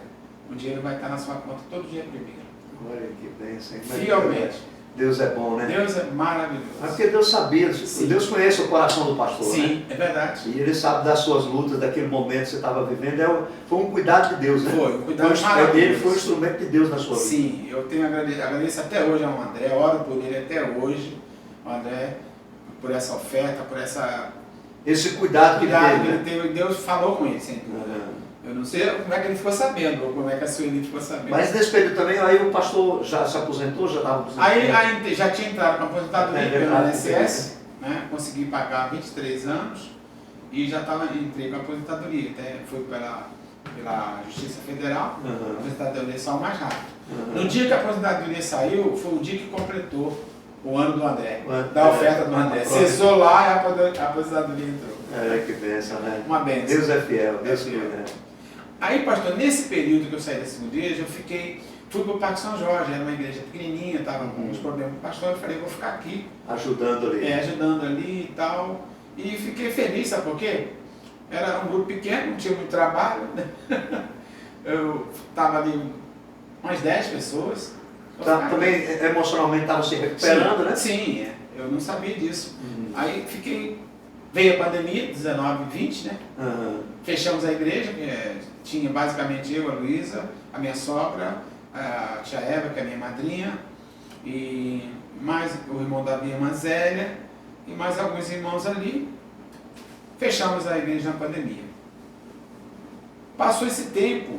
o dinheiro vai estar na sua conta todo dia primeiro. Olha que bênção. Fielmente. Deus é bom, né? Deus é maravilhoso. Mas porque Deus sabia, Sim. Deus conhece o coração do pastor, Sim, né? é verdade. E Ele sabe das suas lutas, daquele momento que você estava vivendo. Foi um cuidado de Deus, né? Foi, um cuidado maravilhoso. Ele foi um instrumento de Deus na sua vida. Sim, eu tenho agradeço até hoje ao André, oro por ele até hoje, o André, por essa oferta, por esse cuidado que ele teve. teve. Deus falou com ele, sem dúvida. Eu não sei como é que ele ficou sabendo, ou como é que a Sueli ficou sabendo. Mas nesse período também, aí o pastor já se aposentou, já estava aposentado? Aí já tinha entrado com a aposentadoria pelo INSS, né? Consegui pagar 23 anos e já entrei com a aposentadoria. Até foi pela Justiça Federal, a aposentadoria saiu mais rápido. No dia que a aposentadoria saiu, foi o dia que completou o ano do André, da oferta do André. Cessou lá e a aposentadoria entrou. Que bênção, né? Uma bênção. Deus é fiel, Deus cuida. Aí, pastor, nesse período que eu saí da segunda igreja, fui para o Parque São Jorge, era uma igreja pequenininha, estava com uns problemas com o pastor, eu falei, vou ficar aqui. Ajudando ali. Ajudando ali e tal. E fiquei feliz, sabe por quê? Era um grupo pequeno, não tinha muito trabalho. Eu estava ali umas 10 pessoas. Também emocionalmente estava se recuperando, né? Sim, eu não sabia disso. Aí veio a pandemia, 19 e 20, né? Fechamos a igreja, que tinha basicamente eu, a Luísa, a minha sogra, a tia Eva, que é a minha madrinha, e mais o irmão da minha irmã Zélia, e mais alguns irmãos ali. Fechamos a igreja na pandemia. Passou esse tempo,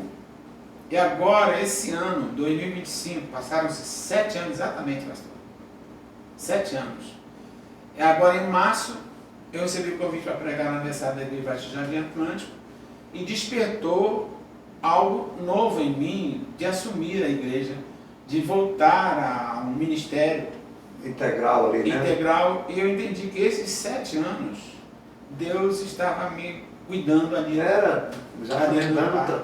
e agora, esse ano, 2025, passaram-se 7 anos exatamente, pastor. 7 anos. E agora, em março, eu recebi o convite para pregar no aniversário da Igreja Batista Jardim Atlântico e despertou algo novo em mim de assumir a igreja, de voltar a um ministério integral ali, né? Integral. E eu entendi que esses 7 anos, Deus estava me cuidando ali. Era, exatamente,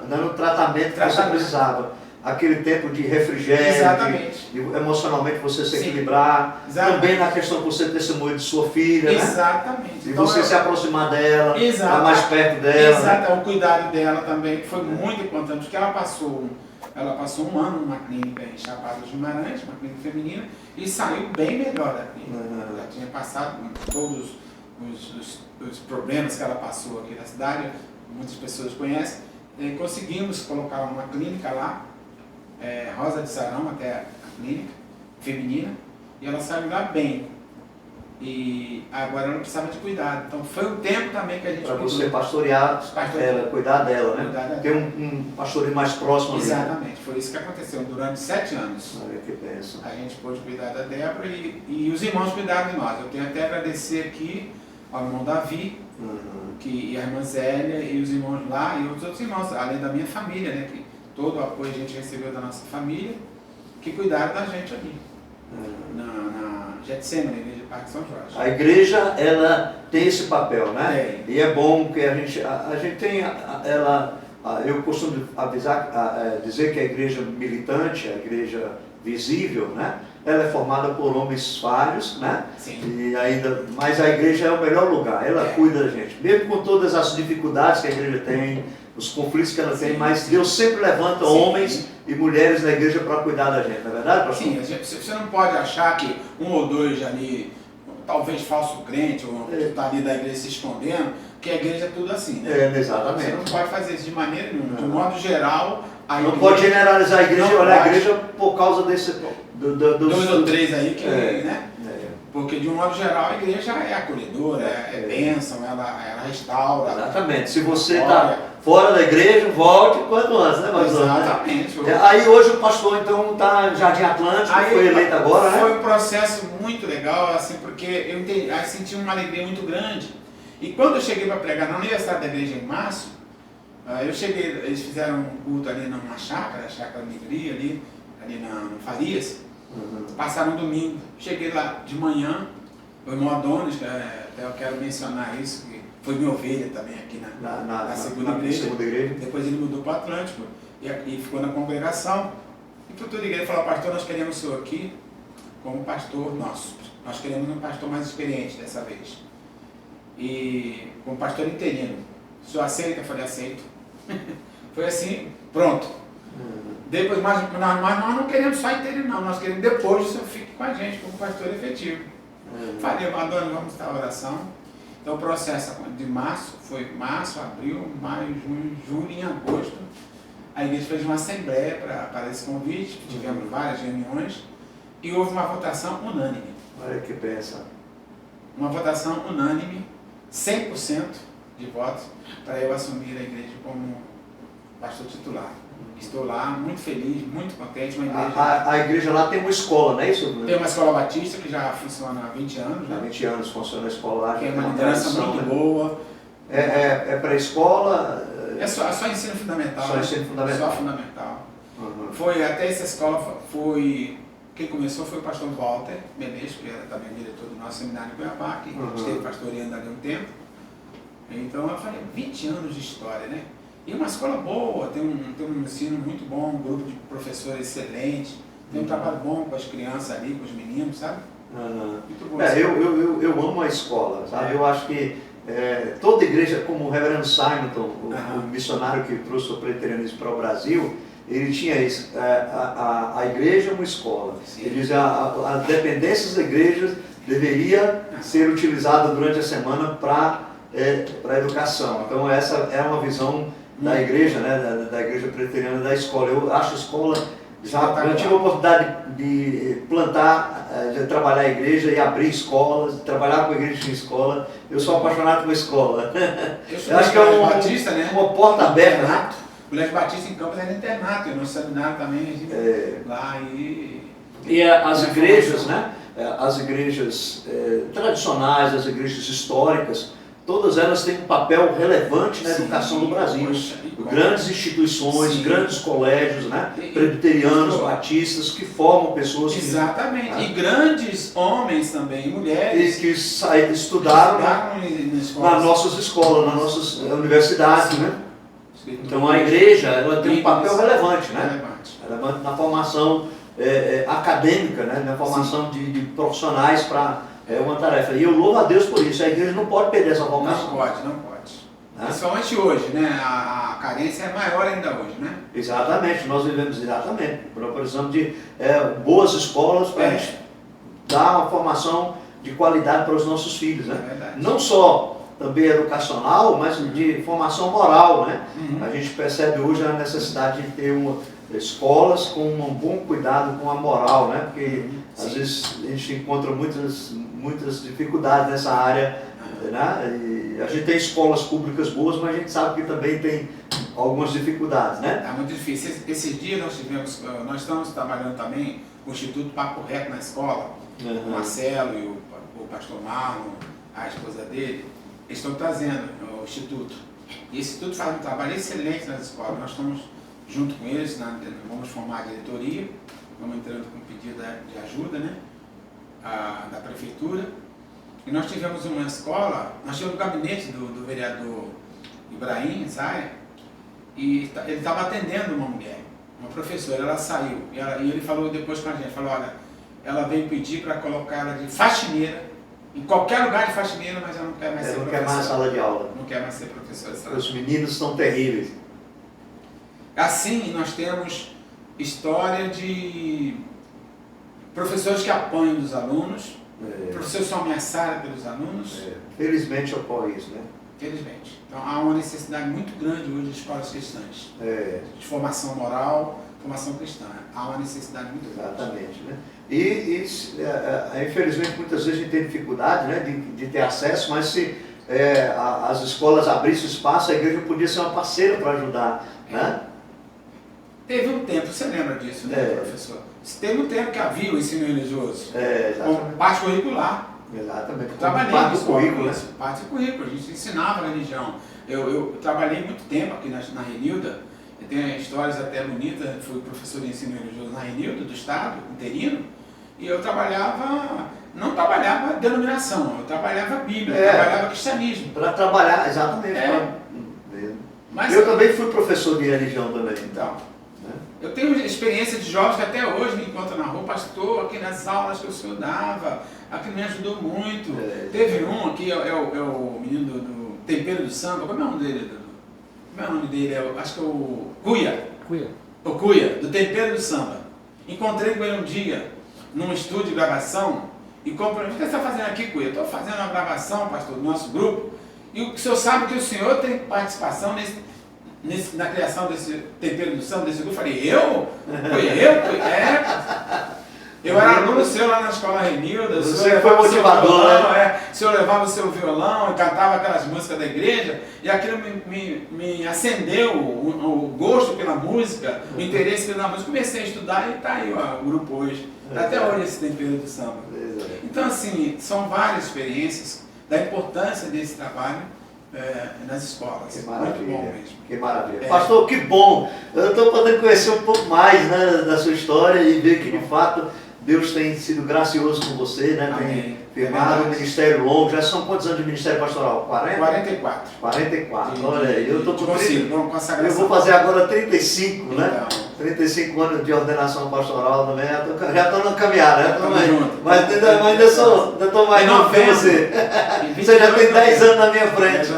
dando tratamento que você precisava. Aquele tempo de refrigério, exatamente. De emocionalmente você se equilibrar, também na questão de você testemunho de sua filha, exatamente. Né? De então, você se aproximar dela, estar mais perto dela. Exato, o cuidado dela também foi muito importante, porque ela passou um ano numa clínica em Chapada dos Guimarães, uma clínica feminina, e saiu bem melhor da clínica. Ela tinha passado todos os problemas que ela passou aqui na cidade, muitas pessoas conhecem, e conseguimos colocar uma clínica lá, Rosa de Sarão, até a clínica feminina, e ela saiu lá bem. E agora ela precisava de cuidado. Então foi um tempo também que a gente Para você pastorear ela, cuidar dela, né? Cuidar dela. Ter um pastoreio mais próximo ali. Exatamente, foi isso que aconteceu durante 7 anos. Olha que bênção. A gente pôde cuidar da Débora e os irmãos cuidaram de nós. Eu tenho até a agradecer aqui ao irmão Davi, e a irmã Zélia e os irmãos lá e os outros irmãos, além da minha família, né? Que todo o apoio a gente recebeu da nossa família, que cuidaram da gente ali. Na Getsemane, na igreja de Parque São Jorge. A igreja, ela tem esse papel, né? Tem. E é bom que a gente tem eu costumo dizer que a igreja militante, a igreja visível, né? Ela é formada por homens falhos, né? Sim. Mas a igreja é o melhor lugar, ela cuida da gente, mesmo com todas as dificuldades que a igreja tem, os conflitos que ela tem, mas Deus sempre levanta homens e mulheres na igreja para cuidar da gente, não é verdade, pastor? Sim, você não pode achar que um ou dois ali, talvez falso crente, ou que está ali da igreja se escondendo, que a igreja é tudo assim, né? Exatamente. Você não pode fazer isso de maneira nenhuma. De modo geral, a não igreja... pode generalizar a igreja, olha a igreja por causa desse... dois ou três aí que, né? Porque de um modo geral a igreja é acolhedora, é bênção, ela restaura. Exatamente. Se você está fora da igreja, volte quanto antes, né, pastor? Exatamente. Aí hoje o pastor então está em Jardim Atlântico, foi eleito agora, né? Foi um processo muito legal, assim, porque eu senti uma alegria muito grande. E quando eu cheguei para pregar no aniversário da igreja em março, eu cheguei, eles fizeram um culto ali numa chácara, a chácara Migria, ali no Farias. Passaram um domingo, cheguei lá de manhã, o irmão Adonis, até eu quero mencionar isso, que foi minha ovelha também aqui na segunda igreja. Depois ele mudou para o Atlântico e ficou na congregação. E para toda a igreja falou: pastor, nós queremos o senhor aqui como pastor nosso. Nós queremos um pastor mais experiente dessa vez. E como pastor interino. O senhor aceita? Eu falei: aceito. Foi assim, pronto. Depois, mas nós não queremos só interino, não. Nós queremos depois que o senhor fique com a gente como pastor efetivo. Falei: Madonna, vamos estar a oração. Então o processo de março, foi março, abril, maio, junho, julho e agosto. A igreja fez uma assembleia para esse convite, tivemos várias reuniões e houve uma votação unânime. Olha que pensa. Uma votação unânime, 100% de votos para eu assumir a igreja como pastor titular. Estou lá, muito feliz, muito contente. Uma igreja... A igreja lá tem uma escola, não é isso? Tem uma escola batista que já funciona há 20 anos. Né? Há 20 anos funciona a escola lá. Tem uma liderança muito boa. É pré-escola? É só ensino fundamental. Só ensino fundamental. Só fundamental. Foi até essa escola, quem começou foi o pastor Walter Menezes, que era também diretor do nosso seminário em Cuiabá, que esteve pastoreando ali um tempo. Então eu falei: 20 anos de história, né? E uma escola boa, tem um ensino muito bom, um grupo de professores excelente, tem um trabalho bom com as crianças ali, com os meninos, sabe? Muito bom. Eu amo a escola, sabe? Eu acho que toda igreja, como o Reverendo Simonton, o missionário que trouxe o presbiterianismo para o Brasil, ele tinha isso, a igreja é uma escola. Sim. Ele dizia: as dependências da igreja deveria ser utilizada durante a semana para a educação. Então essa é uma visão da igreja, né, da igreja presbiteriana, da escola. Eu acho a escola, eu tive a oportunidade de plantar, de trabalhar a igreja e abrir escolas, trabalhar com a igreja em escola. Eu sou apaixonado por escola. Eu acho que é Batista, né? Uma porta aberta, né? O Colégio Batista em Campos era internato, e no seminário também a gente lá e as igrejas, né? As igrejas tradicionais, as igrejas históricas, todas elas têm um papel relevante na educação do Brasil. Grandes instituições, grandes colégios, né? Presbiterianos, batistas, que formam pessoas. Exatamente. E grandes homens também, e mulheres. Que estudaram nas nossas escolas, nas nossas universidades, né? Então a igreja, ela tem um papel relevante, né? Relevante na formação acadêmica, né? Na formação de profissionais para uma tarefa. E eu louvo a Deus por isso. A igreja não pode perder essa vocação. Não pode. Né? Principalmente hoje, né? A carência é maior ainda hoje, né? Exatamente, nós vivemos exatamente. Nós precisamos de boas escolas para a gente dar uma formação de qualidade para os nossos filhos, né? Não só também educacional, mas de formação moral, né? A gente percebe hoje a necessidade de ter escolas com um bom cuidado com a moral, né? Porque às vezes a gente encontra muitas muitas dificuldades nessa área, né? E a gente tem escolas públicas boas, mas a gente sabe que também tem algumas dificuldades, né? Está muito difícil. Esses dias nós estamos trabalhando também com o Instituto Papo Reto na escola. O Marcelo e o pastor Marlon, a esposa dele, eles estão trazendo o Instituto. E esse Instituto faz um trabalho excelente nas escolas. Nós estamos junto com eles, vamos formar a diretoria, vamos entrando com um pedido de ajuda, né? Da prefeitura. E nós tivemos uma escola, nós tivemos o gabinete do vereador Ibrahim Zaya, e ele estava atendendo uma mulher, uma professora. Ela saiu e ele falou depois com a gente, falou, olha, ela veio pedir para colocar ela de faxineira, em qualquer lugar de faxineira, mas ela não quer mais ser professora. Não quer mais sala de aula. Não quer mais ser professora. Os meninos são terríveis. Assim, nós temos história de professores que apanham dos alunos, professores são ameaçados pelos alunos. Felizmente ocorre isso, né? Felizmente. Então há uma necessidade muito grande hoje de escolas cristãs. De formação moral, formação cristã. Há uma necessidade muito grande. Exatamente, né? E infelizmente muitas vezes a gente tem dificuldade, né, de ter acesso, mas se as escolas abrissem espaço, a igreja podia ser uma parceira para ajudar, né? Teve um tempo, você lembra disso, né, professor? Teve um tempo que havia o ensino religioso, como parte curricular. Exatamente. Trabalhei parte do currículo, né? Parte do currículo, a gente ensinava a religião. Eu trabalhei muito tempo aqui na Renilda, eu tenho histórias até bonitas, fui professor de ensino religioso na Renilda, do Estado, interino, e eu não trabalhava denominação, eu trabalhava Bíblia, eu trabalhava cristianismo. Para trabalhar, exatamente. Mas eu também fui professor de religião também. Então, eu tenho experiência de jovens que até hoje me encontram na rua, pastor, aqui nas aulas que o senhor dava, aqui me ajudou muito. Teve um aqui, é o menino do Tempero do Samba, como é o nome dele? Como é o nome dele? Acho que é o Cuia. O Cuia, do Tempero do Samba. Encontrei com ele um dia, num estúdio de gravação, e comprei, o que você está fazendo aqui, Cuia? Estou fazendo uma gravação, pastor, do nosso grupo, e o senhor sabe que o senhor tem participação na criação desse Tempero do Samba, desse grupo. Eu falei, eu? Eu era aluno seu lá na escola Renilda. Você foi motivador, né? O senhor levava o seu violão e cantava aquelas músicas da igreja, e aquilo me acendeu o gosto pela música, o interesse pela música. Comecei a estudar e está aí o grupo hoje. Está até hoje esse Tempero do Samba. Então, assim, são várias experiências da importância desse trabalho nas escolas. Que maravilha. Muito bom mesmo. Que maravilha. Pastor, que bom! Eu estou podendo conhecer um pouco mais, né, da sua história e ver que de fato Deus tem sido gracioso com você, né? Amém. Tem firmado um ministério longo. Já são quantos anos de ministério pastoral? 40? 44. 44. Olha aí, eu estou com eu vou fazer agora 35, né? Então. 35 anos de ordenação pastoral também. Já estou na caminhada, mas ainda ainda estou mais novo que você. Você já tem 10 anos na minha frente.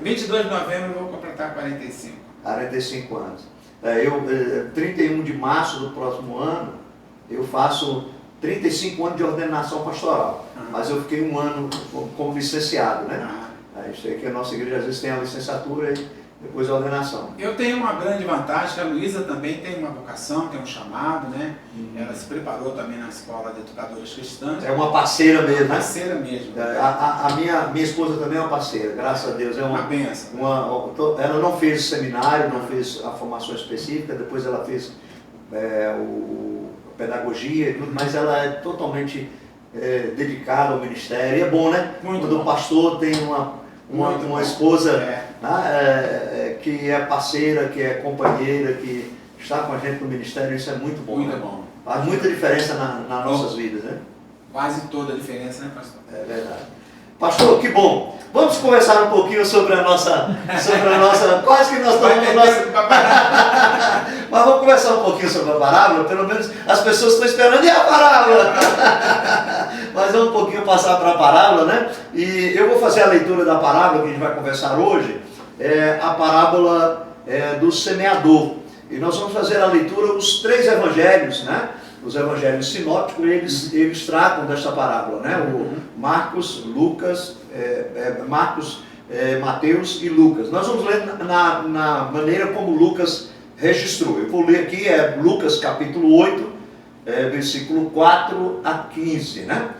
22 de novembro eu vou completar 45. 45 anos. 31 de março do próximo ano, eu faço 35 anos de ordenação pastoral. Mas eu fiquei um ano como licenciado, né? Aí sei que a nossa igreja às vezes tem a licenciatura e depois a ordenação. Eu tenho uma grande vantagem, que a Luísa também tem uma vocação, tem um chamado, né? Ela se preparou também na escola de educadoras cristãs. É uma parceira mesmo, né? Parceira mesmo. A minha esposa também é uma parceira, graças a Deus. É uma benção. Ela não fez seminário, não fez a formação específica, depois ela fez a pedagogia e tudo, mas ela é totalmente dedicada ao ministério. E é bom, né? Quando o pastor tem uma esposa que é parceira, que é companheira, que está com a gente no ministério, isso é muito bom. Muito né? bom. Faz muita diferença nas nossas vidas, né? Quase toda a diferença, né, pastor? É verdade. Pastor, que bom. Vamos conversar um pouquinho sobre a nossa quase que nós estamos mas vamos conversar um pouquinho sobre a parábola, pelo menos as pessoas estão esperando, e a parábola? Mas vamos um pouquinho passar para a parábola, né? E eu vou fazer a leitura da parábola que a gente vai conversar hoje, a parábola do semeador. E nós vamos fazer a leitura dos 3 evangelhos, né? Os evangelhos sinópticos, eles tratam desta parábola, né? O Marcos, Lucas, Mateus e Lucas. Nós vamos ler na maneira como Lucas registrou. Eu vou ler aqui, Lucas capítulo 8, versículo 4 a 15, né?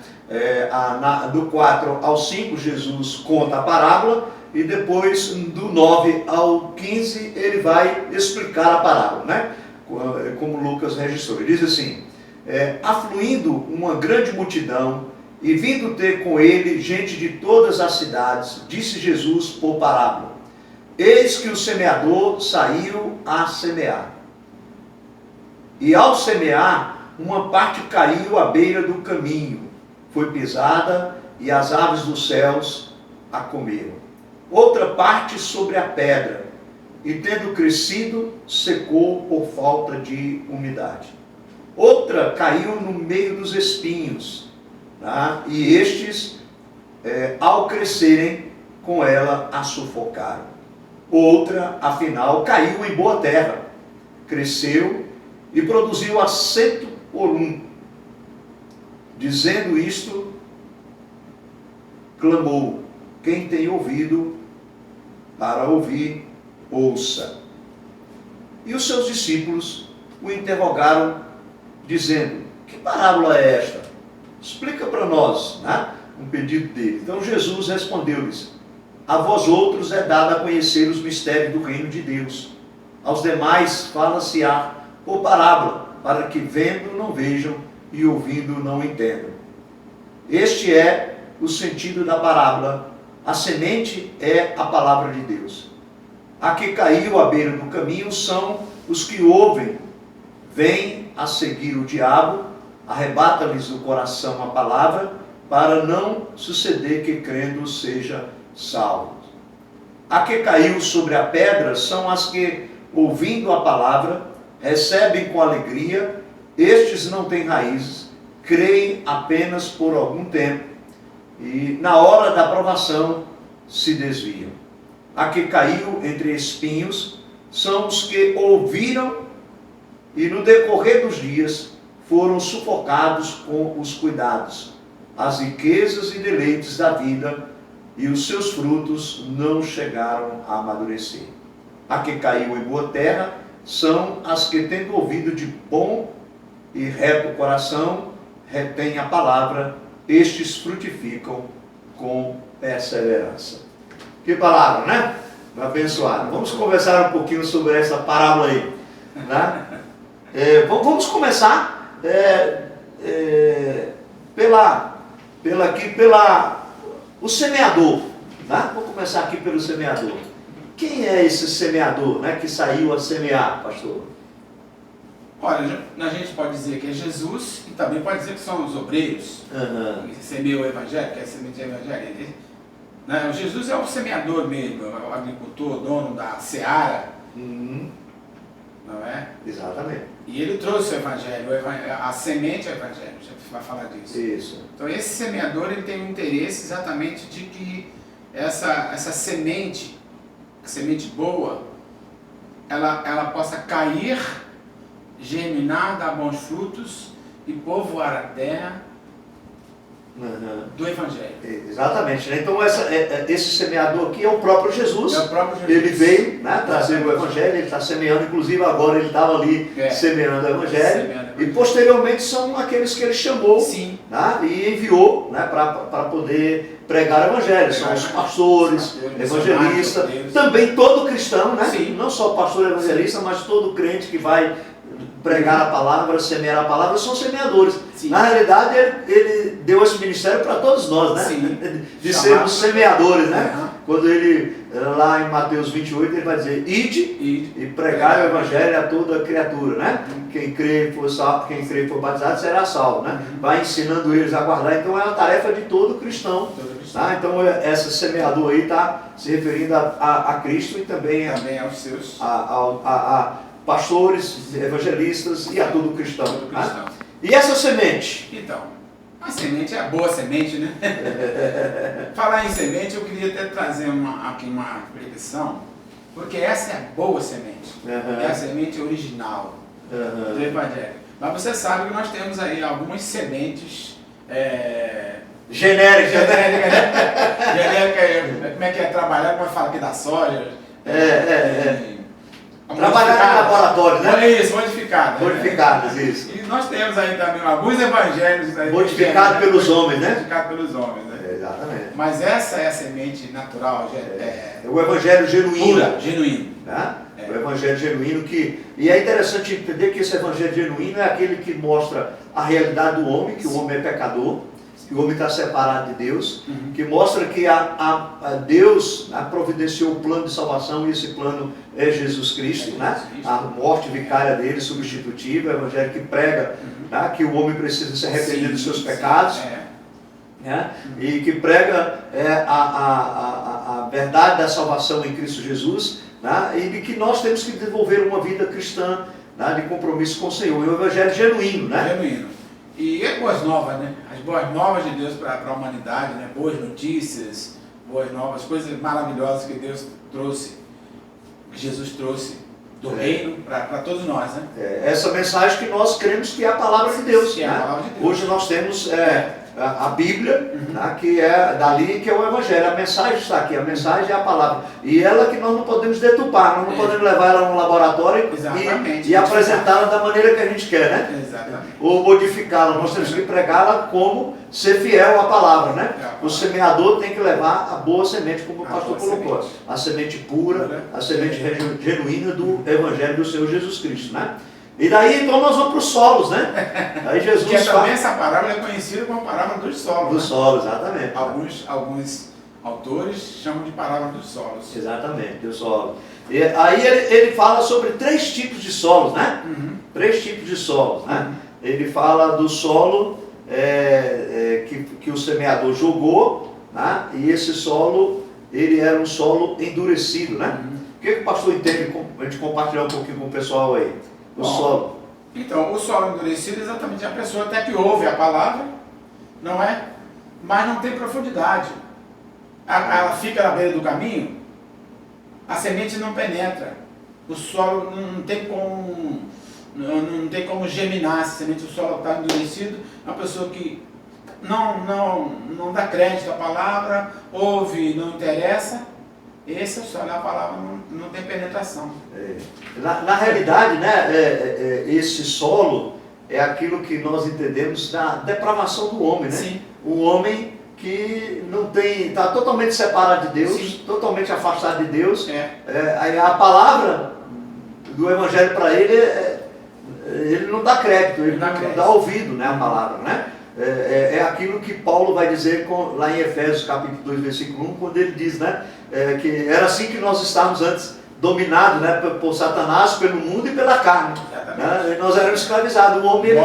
Do 4 ao 5, Jesus conta a parábola, e depois do 9 ao 15 ele vai explicar a parábola, né? Como Lucas registrou. Ele diz assim: afluindo uma grande multidão e vindo ter com ele gente de todas as cidades, disse Jesus por parábola: eis que o semeador saiu a semear. E ao semear, uma parte caiu à beira do caminho, foi pisada, e as aves dos céus a comeram. Outra parte sobre a pedra, e tendo crescido, secou por falta de umidade. Outra caiu no meio dos espinhos, tá? E estes, ao crescerem, com ela a sufocaram. Outra, afinal, caiu em boa terra, cresceu e produziu a 100 por 1. Dizendo isto, clamou: quem tem ouvido para ouvir, ouça. E os seus discípulos o interrogaram, dizendo: que parábola é esta? Explica para nós, né? Um pedido dele. Então Jesus respondeu-lhes: a vós outros é dado a conhecer os mistérios do reino de Deus. Aos demais fala-se-á por parábola, para que vendo não vejam e ouvindo não entendam. Este é o sentido da parábola. A semente é a palavra de Deus. A que caiu à beira do caminho são os que ouvem, vêm a seguir o diabo, arrebata-lhes do coração a palavra, para não suceder que crendo seja salvo. A que caiu sobre a pedra são as que, ouvindo a palavra, recebem com alegria. Estes não têm raízes, creem apenas por algum tempo, e na hora da provação se desviam. A que caiu entre espinhos são os que ouviram e no decorrer dos dias foram sufocados com os cuidados, as riquezas e deleites da vida, e os seus frutos não chegaram a amadurecer. A que caiu em boa terra são as que, tendo ouvido de bom e reto coração, retêm a palavra. Estes frutificam com perseverança. Que palavra, né? Abençoado. Vamos conversar um pouquinho sobre essa parábola aí, né? Vamos começar o semeador, né? Vamos começar aqui pelo semeador. Quem é esse semeador, né, que saiu a semear, pastor? Olha, a gente pode dizer que é Jesus, e também pode dizer que são os obreiros, que semeiam o evangelho, que é a semente do evangelho. Né? Jesus é o semeador mesmo, o agricultor, dono da seara, não é? Exatamente. E ele trouxe o evangelho, a semente é o evangelho, a gente vai falar disso. Isso. Então esse semeador, ele tem um interesse exatamente de que essa semente, a semente boa, ela possa cair, germinar, dar bons frutos e povoar a terra do Evangelho. Exatamente, né? Então esse semeador aqui é o próprio Jesus. É o próprio Jesus. Ele veio, né, trazer o Evangelho, ele está semeando, inclusive agora ele estava ali semeando o Evangelho. E posteriormente são aqueles que ele chamou, né, e enviou, né, para poder pregar o Evangelho. São os pastores, evangelistas, também todo cristão, né? Não só pastor evangelista, mas todo crente que vai pregar a palavra, semear a palavra, são semeadores. Na realidade, ele deu esse ministério para todos nós, né? De sermos semeadores, né? Quando ele, lá em Mateus 28, ele vai dizer: ide e pregai o Evangelho a toda criatura, né? Quem crê e for batizado será salvo, né? Vai ensinando eles a guardar. Então é uma tarefa de todo cristão. Tá? Então esse semeador aí está se referindo a Cristo e também aos seus pastores, evangelistas e a todo cristão. Né? E essa semente? Então, a semente é a boa semente, né? Falar em semente, eu queria até trazer aqui uma reflexão, porque essa é a boa semente, é a semente original do Evangelho. Mas você sabe que nós temos aí algumas sementes genérica, como é que é trabalhar, como é que fala aqui da soja, Trabalhar em laboratório, né? Isso, modificada. Modificados, isso. E nós temos aí também alguns evangelhos. Modificado pelos homens, né? Modificado pelos homens, né? Exatamente. Mas essa é a semente natural, É o evangelho genuíno. pura, genuíno. Tá? O evangelho genuíno e é interessante entender que esse evangelho genuíno é aquele que mostra a realidade do homem, que o homem é pecador, que o homem está separado de Deus, que mostra que a Deus providenciou o plano de salvação, e esse plano é Jesus Cristo, né? A morte vicária dele, substitutiva, o evangelho que prega que o homem precisa se arrepender dos seus pecados, né? E que prega a verdade da salvação em Cristo Jesus, né? E de que nós temos que desenvolver uma vida cristã, né? De compromisso com o Senhor. É o evangelho genuíno, né? Genuíno. E é boas novas, né? As boas novas de Deus para a humanidade, né? Boas notícias, boas novas, coisas maravilhosas que Deus trouxe, que Jesus trouxe do reino para todos nós, né? Essa mensagem que nós cremos que é a palavra de Deus. Que é né? a palavra de Deus. Hoje nós temos a Bíblia, né? Que é dali que é o evangelho. A mensagem está aqui, a mensagem é a palavra. E ela que nós não podemos deturpar, nós não podemos levar ela no laboratório e apresentá-la da maneira que a gente quer, né? Exatamente. Ou modificá-la. Nós temos que pregá-la como ser fiel à palavra, né? O semeador tem que levar a boa semente, como o pastor colocou. A semente pura, a semente genuína do evangelho do Senhor Jesus Cristo, né? E daí então nós vamos para os solos, né? Aí Jesus Porque também essa parábola é conhecida como a parábola dos solos. Dos solos, exatamente. Alguns autores chamam de parábola dos solos. Exatamente, dos solos. E aí ele fala sobre 3 tipos de solos, né? 3 tipos de solos, né? Ele fala do solo que o semeador jogou, né? E esse solo, ele era um solo endurecido, né? O que o pastor entende a gente compartilhar um pouquinho com o pessoal aí? O solo. Então, o solo endurecido é exatamente a pessoa até que ouve a palavra, não é? Mas não tem profundidade. Ela fica na beira do caminho, a semente não penetra. O solo não tem como germinar essa semente, o solo está endurecido. É uma pessoa que não dá crédito à palavra, ouve, não interessa. Esse é o solo, a palavra não tem penetração. Na realidade, né, esse solo é aquilo que nós entendemos da depravação do homem, né? Sim. O homem que não tem, está totalmente separado de Deus, Sim. Totalmente afastado de Deus. A palavra do evangelho para ele, ele não dá crédito, ele não dá ouvido, né, a palavra, né? É aquilo que Paulo vai dizer lá em Efésios capítulo 2, versículo 1, quando ele diz, né, que era assim que nós estávamos antes, dominados, né, por Satanás, pelo mundo e pela carne. Né? Nós éramos escravizados. O homem ele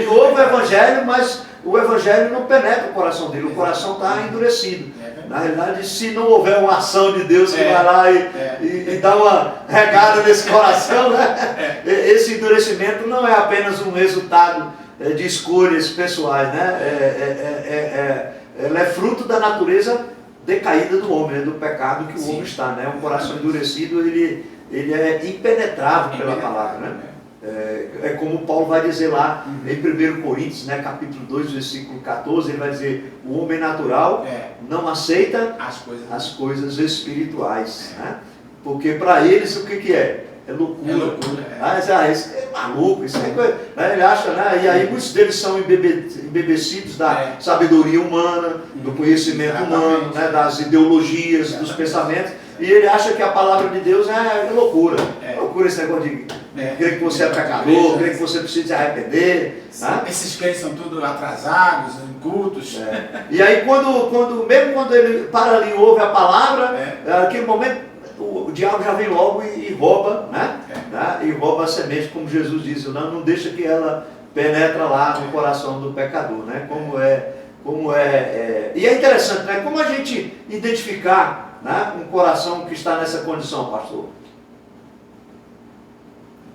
ouve o evangelho, mas o evangelho não penetra o coração dele, o coração está endurecido. Na realidade, se não houver uma ação de Deus que vai lá e dá uma regada nesse coração, né? Esse endurecimento não é apenas um resultado de escolhas pessoais, né? Ela é fruto da natureza decaída do homem, né? Do pecado que o homem está, né? Um coração endurecido, ele é impenetrável pela palavra, né? É como Paulo vai dizer lá em 1 Coríntios, né, capítulo 2, versículo 14, ele vai dizer: o homem natural não aceita as coisas espirituais, né? Porque para eles o que é? É loucura. É loucura. Isso é maluco, isso é coisa, né? Ele acha, né? E aí muitos deles são embebecidos da sabedoria humana, do conhecimento humano, né? Das ideologias, dos pensamentos. E ele acha que a palavra de Deus é loucura. É loucura esse negócio de crer que você é pecador, crer que você precisa se arrepender. Né? Esses crentes são tudo atrasados, incultos. E aí mesmo quando ele para ali e ouve a palavra, naquele momento o diabo já vem logo e rouba, né? E rouba a semente, como Jesus disse, não deixa que ela penetra lá no coração do pecador, né? E é interessante, né? Como a gente identificar, né, um coração que está nessa condição, pastor?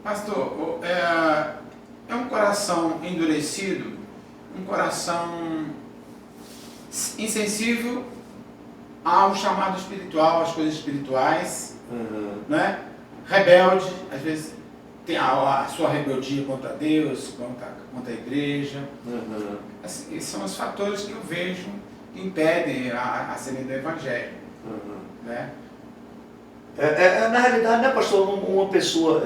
Pastor, é um coração endurecido, um coração insensível ao chamado espiritual, às coisas espirituais, né? Rebelde, às vezes tem a sua rebeldia contra Deus, contra a igreja. Assim, esses são os fatores que eu vejo que impedem a semente do evangelho. Né? Na realidade, né, pastor, uma pessoa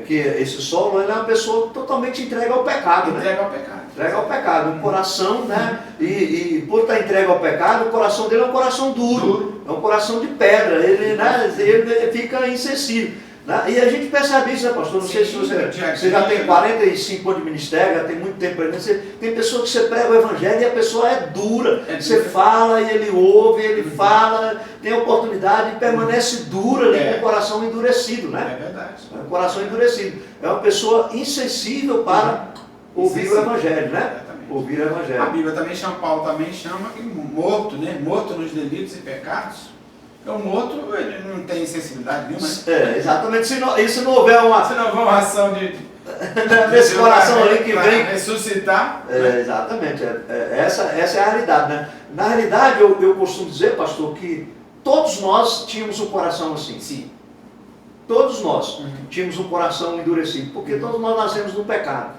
que esse solo, ele é uma pessoa totalmente entregue ao pecado, né? Entrega ao pecado. Entregue ao pecado. O coração, né? E por estar entregue ao pecado, o coração dele é um coração duro. É um coração de pedra. Ele, né, ele fica insensível. Né? E a gente percebe isso, né, pastor? Não sei se você já tem 45 anos de ministério, já tem muito tempo para isso. Tem pessoas que você prega o evangelho e a pessoa é dura. Você fala e ele ouve, ele fala, tem oportunidade e permanece dura ali com o coração endurecido, né? É verdade. É um coração endurecido. É uma pessoa insensível para ouvir o evangelho, né? Exatamente. Ouvir o evangelho. A Bíblia também chama, Paulo também chama que morto, né? Morto nos delitos e pecados. O morto, ele não tem sensibilidade nenhuma. Exatamente. Se não houver uma... Se não houver uma ação de desse coração ali que vem... ressuscitar. Exatamente. Essa é a realidade, né? Na realidade, eu costumo dizer, pastor, que todos nós tínhamos um coração assim. Sim. Todos nós tínhamos um coração endurecido, porque todos nós nascemos no pecado.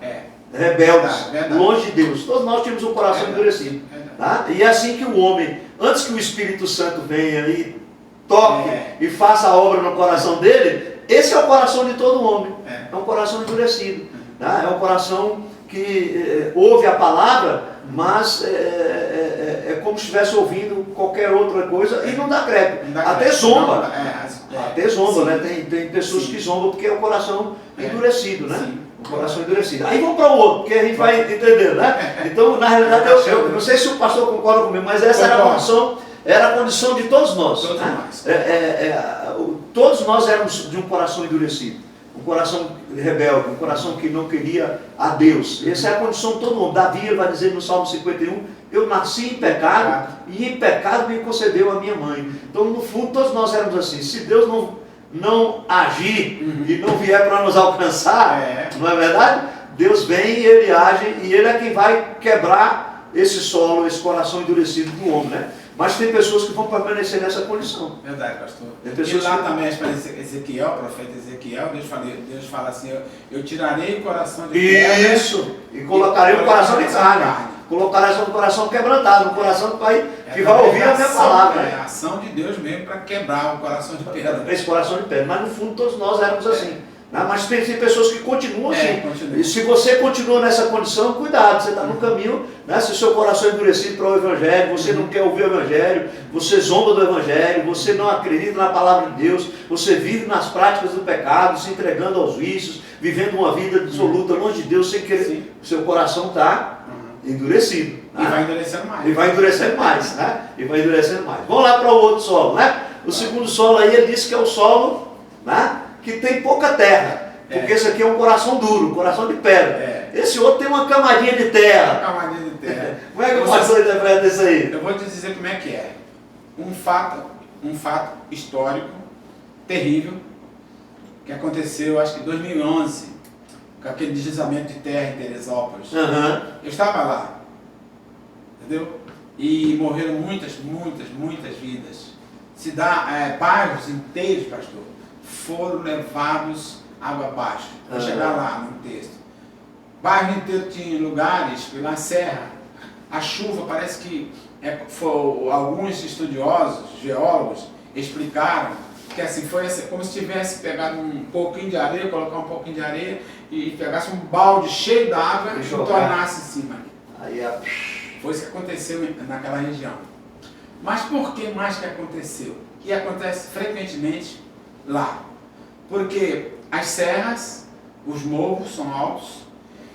Rebeldes, verdade. Longe de Deus. Todos nós tínhamos um coração endurecido. Tá? E é assim que o homem, antes que o Espírito Santo venha e toque e faça a obra no coração dele, esse é o coração de todo homem. É um coração endurecido. Tá? É um coração que ouve a palavra, mas é como se estivesse ouvindo qualquer outra coisa e não dá crédito. Até zomba. Até zomba, né? Tem pessoas que zombam porque é o coração endurecido, né? O coração endurecido. Aí vamos para o outro, porque a gente vai entendendo, né? Então, na realidade, eu não sei se o pastor concorda comigo, mas essa era a condição de todos nós. Todos nós éramos de um coração endurecido, um coração rebelde, um coração que não queria a Deus. Essa é a condição de todo mundo. Davi vai dizer no Salmo 51, eu nasci em pecado e em pecado me concedeu a minha mãe. Então, no fundo, todos nós éramos assim. Se Deus não agir e não vier para nos alcançar, não é verdade? Deus vem e Ele age e Ele é quem vai quebrar esse solo, esse coração endurecido do homem, né? Mas tem pessoas que vão permanecer nessa condição. Verdade, pastor. E lá também, Ezequiel, o profeta Ezequiel, Deus fala assim, eu tirarei o coração de pedra. Isso, e colocarei o coração de carne. Colocarei um coração quebrantado, um coração que vai ouvir a minha palavra. É a ação de Deus mesmo para quebrar o coração de pedra. Esse coração de pedra. Mas no fundo todos nós éramos assim. Mas tem pessoas que continuam assim. E se você continua nessa condição, cuidado, você está no caminho, né? Se o seu coração é endurecido para o Evangelho, você não quer ouvir o Evangelho, você zomba do Evangelho, você não acredita na palavra de Deus, você vive nas práticas do pecado, se entregando aos vícios, vivendo uma vida dissoluta, longe de Deus, sem querer. O seu coração está endurecido. E vai endurecendo mais. E vai endurecendo mais, né? E vai endurecendo mais. Vamos lá para o outro solo, né? O segundo solo aí, ele disse que é o solo, né? Que tem pouca terra, porque esse aqui é um coração duro, um coração de pedra. Esse outro tem uma camadinha de terra. Uma camadinha de terra. Como é que o pastor interpreta isso aí? Eu vou te dizer como é que é. Um fato histórico terrível que aconteceu, acho que em 2011, com aquele deslizamento de terra em Teresópolis. Eu estava lá, entendeu? E morreram muitas vidas. Bairros inteiros, pastor, foram levados água abaixo. Vou chegar lá no texto. Bairro inteiro tinha lugares, pela serra, a chuva parece que alguns estudiosos, geólogos, explicaram que assim, foi assim, como se tivesse pegado um pouquinho de areia, colocar um pouquinho de areia e pegasse um balde cheio d'água e tornasse em cima. Foi isso que aconteceu naquela região. Mas por que mais que aconteceu? E acontece frequentemente lá. Porque as serras, os morros são altos,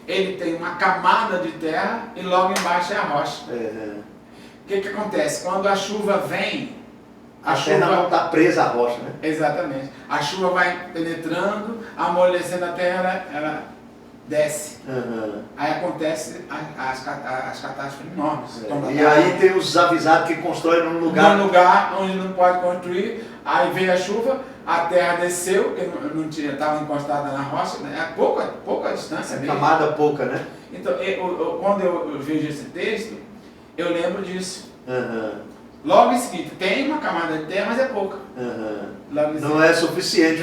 ele tem uma camada de terra e logo embaixo é a rocha. O que acontece? Quando a chuva vem, a terra não está presa à rocha, né? Exatamente. A chuva vai penetrando, amolecendo a terra, ela desce. Aí acontece as catástrofes enormes. E aí tem os avisados que constroem num lugar onde não pode construir, aí veio a chuva, a terra desceu, porque não estava encostada na rocha, né? pouca distância mesmo. Camada pouca, né? Então, quando eu vejo esse texto, eu lembro disso. Logo em seguida, tem uma camada de terra, mas é pouca. Não é suficiente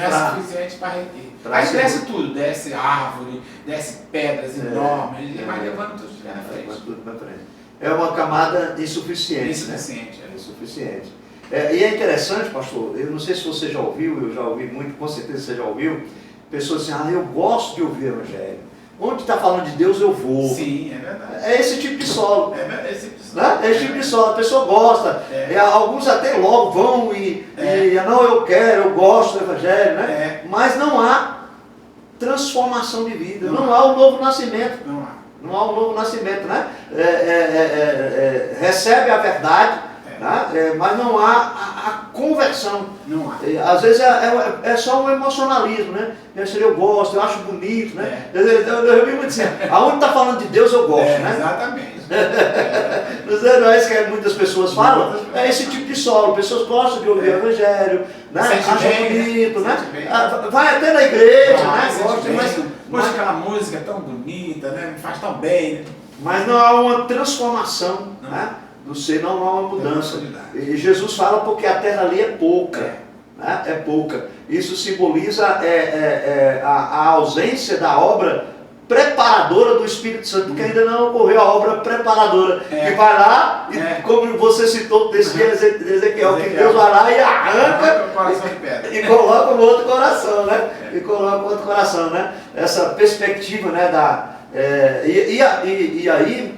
para reter. Aí desce tudo, desce árvore, desce pedras enormes, e vai levando tudo na frente. É uma camada insuficiente. Insuficiente. Insuficiente. E é interessante, pastor, eu não sei se você já ouviu, eu já ouvi muito, com certeza você já ouviu, pessoas assim, eu gosto de ouvir o Evangelho. Onde está falando de Deus, eu vou. Sim, é verdade. É esse tipo de solo. É esse tipo de solo. Né? É esse tipo de solo. A pessoa gosta. Alguns até logo vão e não, eu quero, eu gosto do Evangelho, né? Mas não há transformação de vida. Não há o novo nascimento. Não há um novo nascimento, né? Recebe a verdade, né? Mas não há a conversão. Não há. Às vezes é só um emocionalismo, né? Eu gosto, eu acho bonito, né? Eu vi muito assim, aonde está falando de Deus eu gosto, né? Exatamente. Não é isso que muitas pessoas falam? É esse tipo de solo. Pessoas gostam de ouvir o Evangelho, né? Acham bonito, né? Vai até na igreja, né? Gosta, mas aquela música é tão bonita, né? Me faz tão bem, né? Mas não há uma transformação, né? Do ser, não há uma mudança. E Jesus fala porque a terra ali é pouca. Né? É pouca. Isso simboliza a ausência da obra preparadora do Espírito Santo, porque ainda não ocorreu a obra preparadora. Que vai lá, e, como você citou desse de Ezequiel, que Deus vai lá e arranca o coração de pedra. E coloca um outro coração, né? E coloca outro coração, né? Essa perspectiva, né? E aí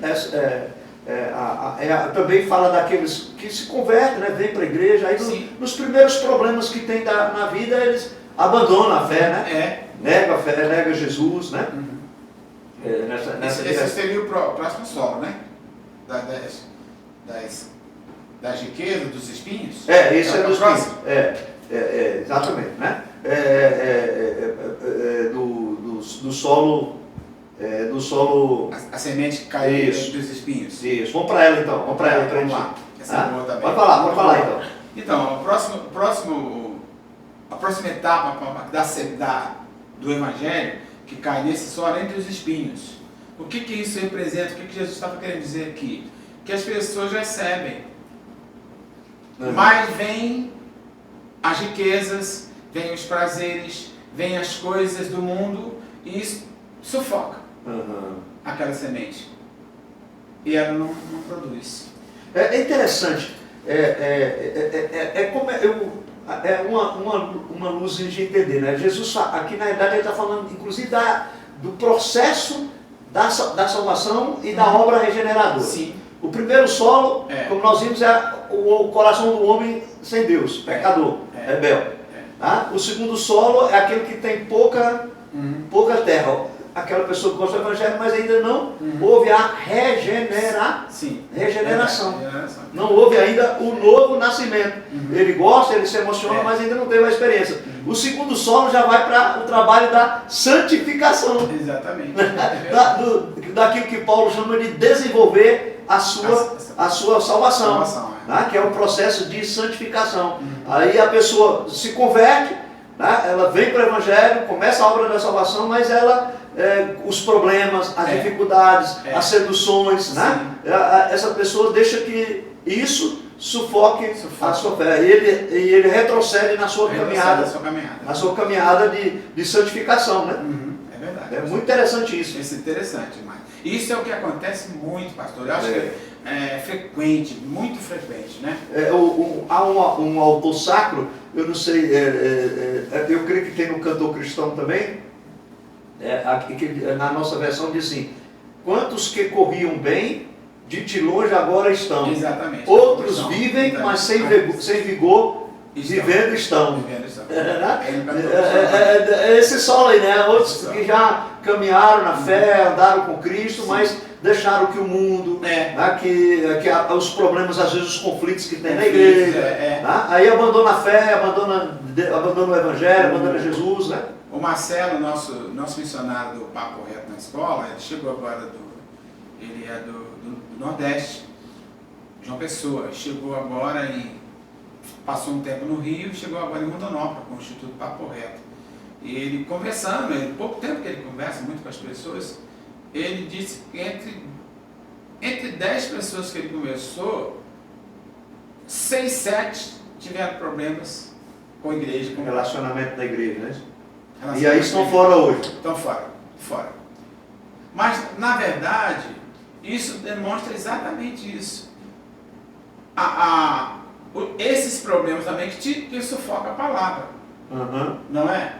também fala daqueles que se convertem, né? Vêm para a igreja, aí nos primeiros problemas que tem na vida, eles abandonam a fé, né? Nega a fé, nega Jesus, né? Esse seria o próximo solo, né? Das riquezas, dos espinhos? Isso é dos espinhos. Exatamente, né? Do solo. Do solo. A semente que caiu dos espinhos. Isso. Vamos para ela então. Vamos lá. Essa é boa também. Pode falar então. Então, a próxima etapa do Evangelho que cai nesse solo entre os espinhos. O que isso representa? O que Jesus estava querendo dizer aqui? Que as pessoas recebem, mas vêm as riquezas, vêm os prazeres, vêm as coisas do mundo e isso sufoca aquela semente. E ela não produz. É interessante. Uma luz de entender, né? Jesus, aqui na verdade, ele está falando, inclusive, do processo da salvação e da obra regeneradora. Sim. O primeiro solo, como nós vimos, é o coração do homem sem Deus, pecador, rebelde. Tá? O segundo solo é aquele que tem pouca terra. Aquela pessoa que gosta do Evangelho, mas ainda não houve a regeneração. Não houve ainda o novo nascimento. Ele gosta, ele se emociona, mas ainda não teve a experiência. O segundo solo já vai para o trabalho da santificação. Exatamente. Daquilo que Paulo chama de desenvolver a sua salvação. Né? Que é um processo de santificação. Aí a pessoa se converte, né? Ela vem para o Evangelho, começa a obra da salvação, mas ela... os problemas, as dificuldades, as seduções, né? Essa pessoa deixa que isso sufoque a sua fé. E ele retrocede na sua caminhada. Na sua caminhada de santificação, né? É verdade. É muito interessante isso. Isso é interessante, mas isso é o que acontece muito, pastor. Eu acho que é frequente, muito frequente, né? Há um autor sacro, eu não sei, eu creio que tem no Cantor Cristão também. Na nossa versão diz assim: quantos que corriam bem, de longe agora estão. Exatamente. Outros vivem, mas sem vigor, vivendo estão. Esse solo aí, né? Outros que já caminharam na fé, andaram com Cristo, mas deixaram que o mundo, que os problemas, às vezes os conflitos que tem na igreja, aí abandona a fé, abandona o Evangelho, abandona Jesus, né? O Marcelo, nosso missionário do Papo Reto na escola, ele chegou agora ele é do Nordeste, João Pessoa, chegou agora passou um tempo no Rio e chegou agora em Rondonópolis com o Instituto Papo Reto. E ele conversando, pouco tempo que ele conversa muito com as pessoas, ele disse que entre 10 pessoas que ele conversou, 6, 7 tiveram problemas com a igreja. Com relacionamento da igreja, né? E aí estão fora hoje. Estão fora. Mas, na verdade, isso demonstra exatamente isso. esses problemas também que sufocam a palavra. Não é?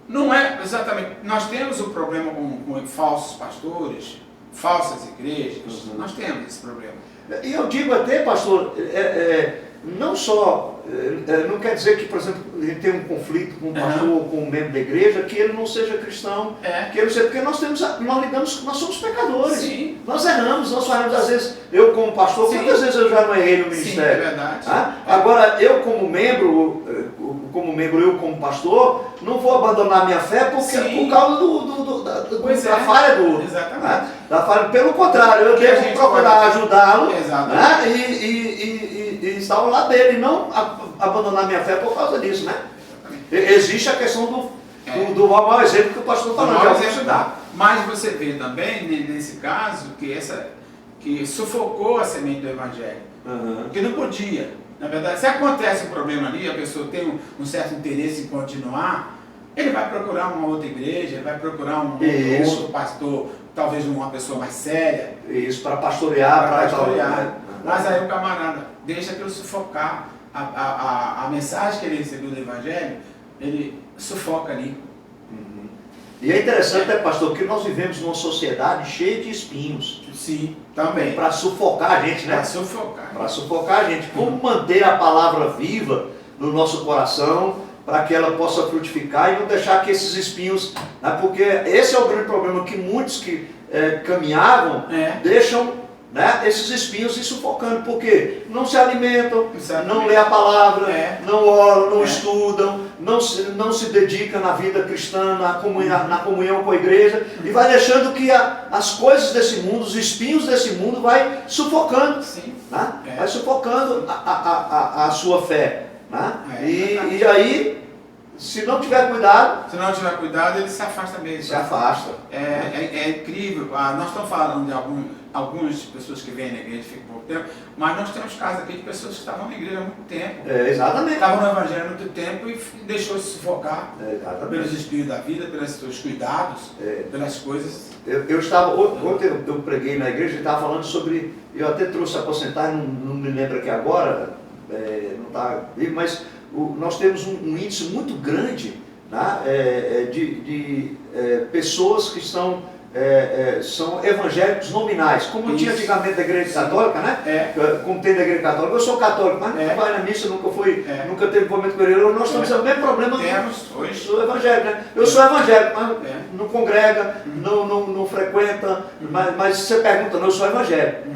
Não é exatamente. Nós temos o problema com falsos pastores, falsas igrejas. Nós temos esse problema. E eu digo até, pastor, não só, não quer dizer que, por exemplo, ele tem um conflito com um pastor ou com um membro da igreja, que ele não seja cristão, que ele não seja, porque nós somos pecadores. Sim. Nós erramos, nós falamos, às vezes, eu como pastor, quantas vezes eu já não errei no ministério? Sim, é verdade. Agora, eu como membro, eu como pastor, não vou abandonar minha fé por causa da falha do outro. Exatamente. Da falha, pelo contrário, eu devo procurar ajudá-lo e estar ao lado dele, e não abandonar minha fé por causa disso, né? Existe a questão do mau exemplo que o pastor falou, de ajudar. Mas você vê também, nesse caso, que sufocou a semente do evangelho. Que não podia. Na verdade, se acontece um problema ali, a pessoa tem um certo interesse em continuar, ele vai procurar uma outra igreja, ele vai procurar um outro pastor, talvez uma pessoa mais séria. Isso, para pastorear. Mas aí o camarada deixa aquilo sufocar. A mensagem que ele recebeu do evangelho, ele sufoca ali. E é interessante, pastor, que nós vivemos numa sociedade cheia de espinhos. Sim, também. Para sufocar a gente, né? Para sufocar a gente. Como manter a palavra viva no nosso coração, para que ela possa frutificar e não deixar que esses espinhos... Né? Porque esse é o grande problema, que muitos que caminhavam deixam... Né, esses espinhos se sufocando, porque não se alimentam, não lê a palavra, não oram, não estudam, não se dedicam na vida cristã, na comunhão com a igreja, e vai deixando que as coisas desse mundo, os espinhos desse mundo vai sufocando, né? Vai sufocando a sua fé. Né? E aí, se não tiver cuidado... ele se afasta mesmo. Se afasta. É incrível. Nós estamos falando de algumas pessoas que vêm na igreja ficam pouco tempo, mas nós temos casos aqui de pessoas que estavam na igreja há muito tempo. Exatamente. Estavam no evangelho há muito tempo e deixou se sufocar pelos espíritos da vida, pelos seus cuidados, pelas coisas. Ontem eu preguei na igreja e estava falando sobre... Eu até trouxe a porcentagem, não me lembro aqui agora, não está vivo, mas nós temos um índice muito grande, né, de pessoas que são evangélicos nominais, como tinha antigamente da igreja católica, né? Como tem da igreja católica. Eu sou católico, mas não vai na missa, nunca teve envolvimento com ele. Nós temos o mesmo problema que eu sou evangélico, né? Eu sou evangélico, mas não congrega, não frequenta, mas você pergunta, não, eu sou evangélico,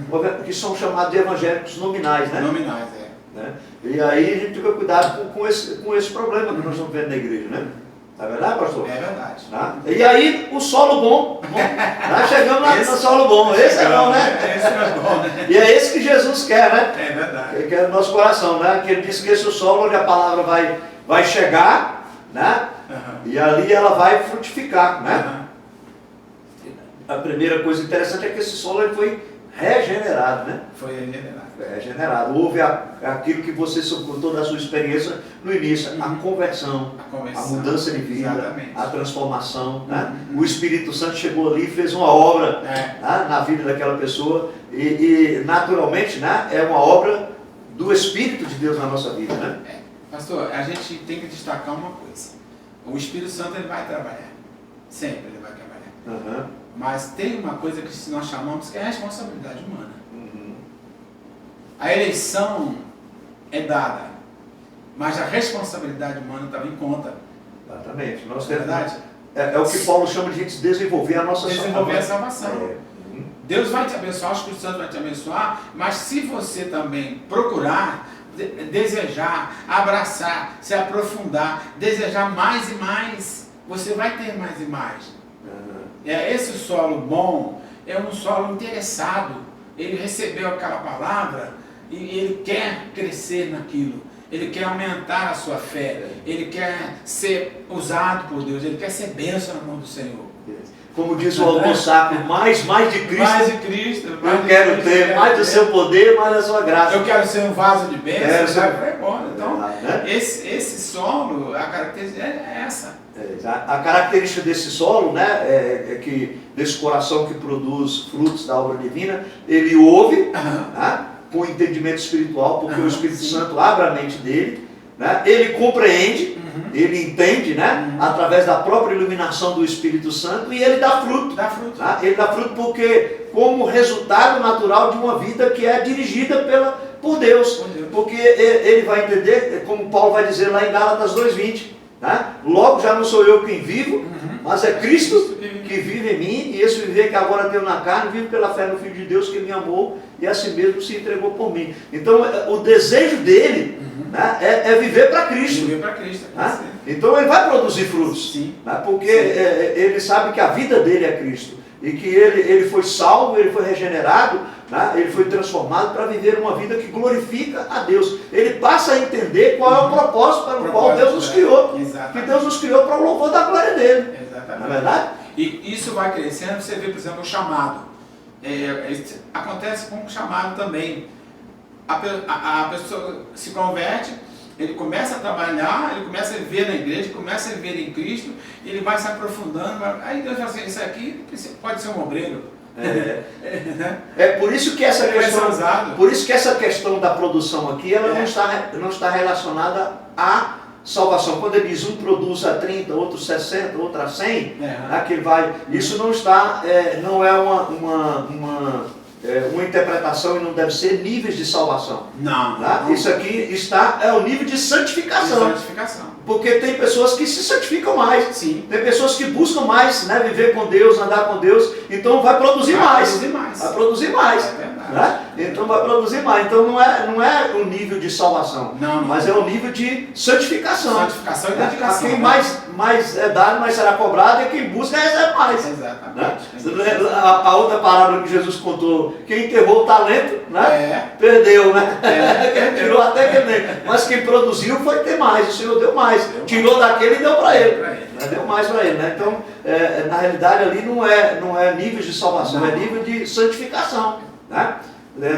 que são chamados de evangélicos nominais, né? Nominais, né? E aí a gente tem que ter cuidado com esse problema que nós estamos vendo na igreja, né? Não é verdade, pastor? É verdade. Tá? E aí, o solo bom. Nós chegamos no solo bom. Esse é bom, né? Esse é bom, né? E é esse que Jesus quer, né? É verdade. Ele quer no nosso coração, né? Que ele disse que esse é o solo onde a palavra vai chegar, né? E ali ela vai frutificar, né? A primeira coisa interessante é que esse solo ele foi regenerado, né? Foi regenerado. Regenerado. Houve aquilo que você contou da sua experiência no início, a conversão, a mudança de vida, a transformação. Né? O Espírito Santo chegou ali e fez uma obra né, na vida daquela pessoa e naturalmente né, é uma obra do Espírito de Deus na nossa vida. Né? Pastor, a gente tem que destacar uma coisa. O Espírito Santo ele vai trabalhar. Sempre ele vai trabalhar. Mas tem uma coisa que nós chamamos que é a responsabilidade humana. A eleição é dada, mas a responsabilidade humana também conta. Exatamente. Nós verdade? É o que Paulo chama de gente desenvolver a nossa salvação. Desenvolver a salvação. Deus vai te abençoar, o Espírito Santo vai te abençoar, mas se você também procurar, desejar, abraçar, se aprofundar, desejar mais e mais, você vai ter mais e mais. Esse solo bom é um solo interessado. Ele recebeu aquela palavra e ele quer crescer naquilo. Ele quer aumentar a sua fé. Ele quer ser usado por Deus. Ele quer ser bênção na mão do Senhor. Como diz o Augusto Sacro, mais de Cristo. Mais de Cristo. Eu quero ter mais do seu poder, mais da sua graça. Eu quero ser um vaso de bênção. Então, esse solo, a característica é essa. A característica desse solo, né, é que desse coração que produz frutos da obra divina, ele ouve, né, com entendimento espiritual, porque o Espírito sim. Santo abre a mente dele, né? Ele compreende, ele entende, né? Através da própria iluminação do Espírito Santo, e ele dá fruto. Dá fruto. Tá? Ele dá fruto porque, como resultado natural de uma vida que é dirigida por Deus. Porque ele vai entender, como Paulo vai dizer lá em Gálatas 2:20, né? Logo já não sou eu quem vivo, mas é Cristo que vive em mim, e esse viver que agora tenho na carne, vivo pela fé no Filho de Deus que me amou e assim mesmo se entregou por mim. Então o desejo dele, né, é viver para Cristo. Viver para Cristo. Né? Então ele vai produzir frutos, Sim. né? Porque ele sabe que a vida dele é Cristo. E que ele foi salvo, ele foi regenerado, né? Ele foi transformado para viver uma vida que glorifica a Deus. Ele passa a entender qual é o propósito para o qual Deus nos criou. Exatamente. Que Deus nos criou para o louvor da glória dele. Exatamente. Não é verdade? E isso vai crescendo, você vê, por exemplo, o chamado. Acontece com o chamado também. A pessoa se converte, ele começa a trabalhar, ele começa a viver na igreja, começa a viver em Cristo, ele vai se aprofundando. Aí Deus fala assim, isso aqui pode ser um obreiro. Por isso que essa questão da produção aqui, ela não está relacionada à salvação. Quando ele diz um produz a 30, outro 60, outro a 100, que ele vai, isso não está, não é uma interpretação, e não deve ser níveis de salvação. Não. Isso aqui é o nível de santificação. Porque tem pessoas que se santificam mais. Sim. Tem pessoas que buscam mais, né, viver com Deus, andar com Deus. Então vai produzir mais. Vai produzir mais. É verdade. Né? Então vai produzir mais. Então não é o nível de salvação, mas é o nível de santificação. Santificação e dedicação. A quem mais é dado, mais será cobrado, e quem busca recebe mais. Exatamente. Né? A outra parábola que Jesus contou, quem enterrou o talento, né? Perdeu, né? Quem tirou até que nem. Mas quem produziu foi ter mais, o Senhor deu mais. Tirou daquele e deu para ele. Deu mais para ele, né? Então, na realidade ali não é nível de salvação, é nível de santificação, né?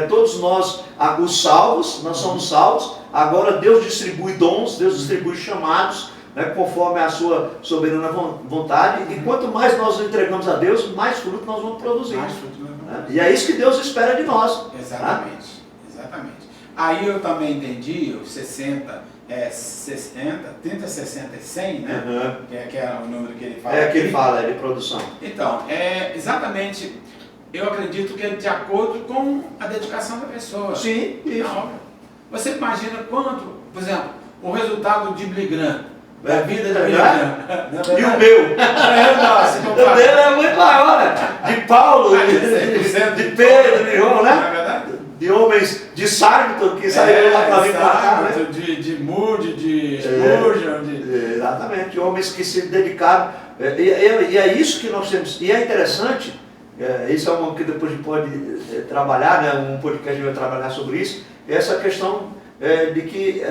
Todos nós, os salvos, nós somos salvos. Agora Deus distribui dons, Deus distribui chamados, né, conforme a sua soberana vontade. E quanto mais nós nos entregamos a Deus, mais fruto nós vamos produzir. Né? E é isso que Deus espera de nós. Exatamente. Aí eu também entendi os 60, 30, 60 e 100, né? Que é o número que ele fala. Que ele fala, de produção. Então, exatamente, eu acredito que é de acordo com a dedicação da pessoa. Sim, isso. Não, você imagina quanto, por exemplo, o resultado de Billy Graham, da vida de Billy Graham. E o meu? O dele é muito maior, né? De Paulo, de Pedro, de João, né? Não é verdade? De homens de Sargento que saíram lá para vir para cá, né? De Moody, de Spurgeon. Exatamente, homens que se dedicaram. E é isso que nós temos. E é interessante, isso é uma que depois a gente pode trabalhar, né? Um podcast vai trabalhar sobre isso, essa questão de que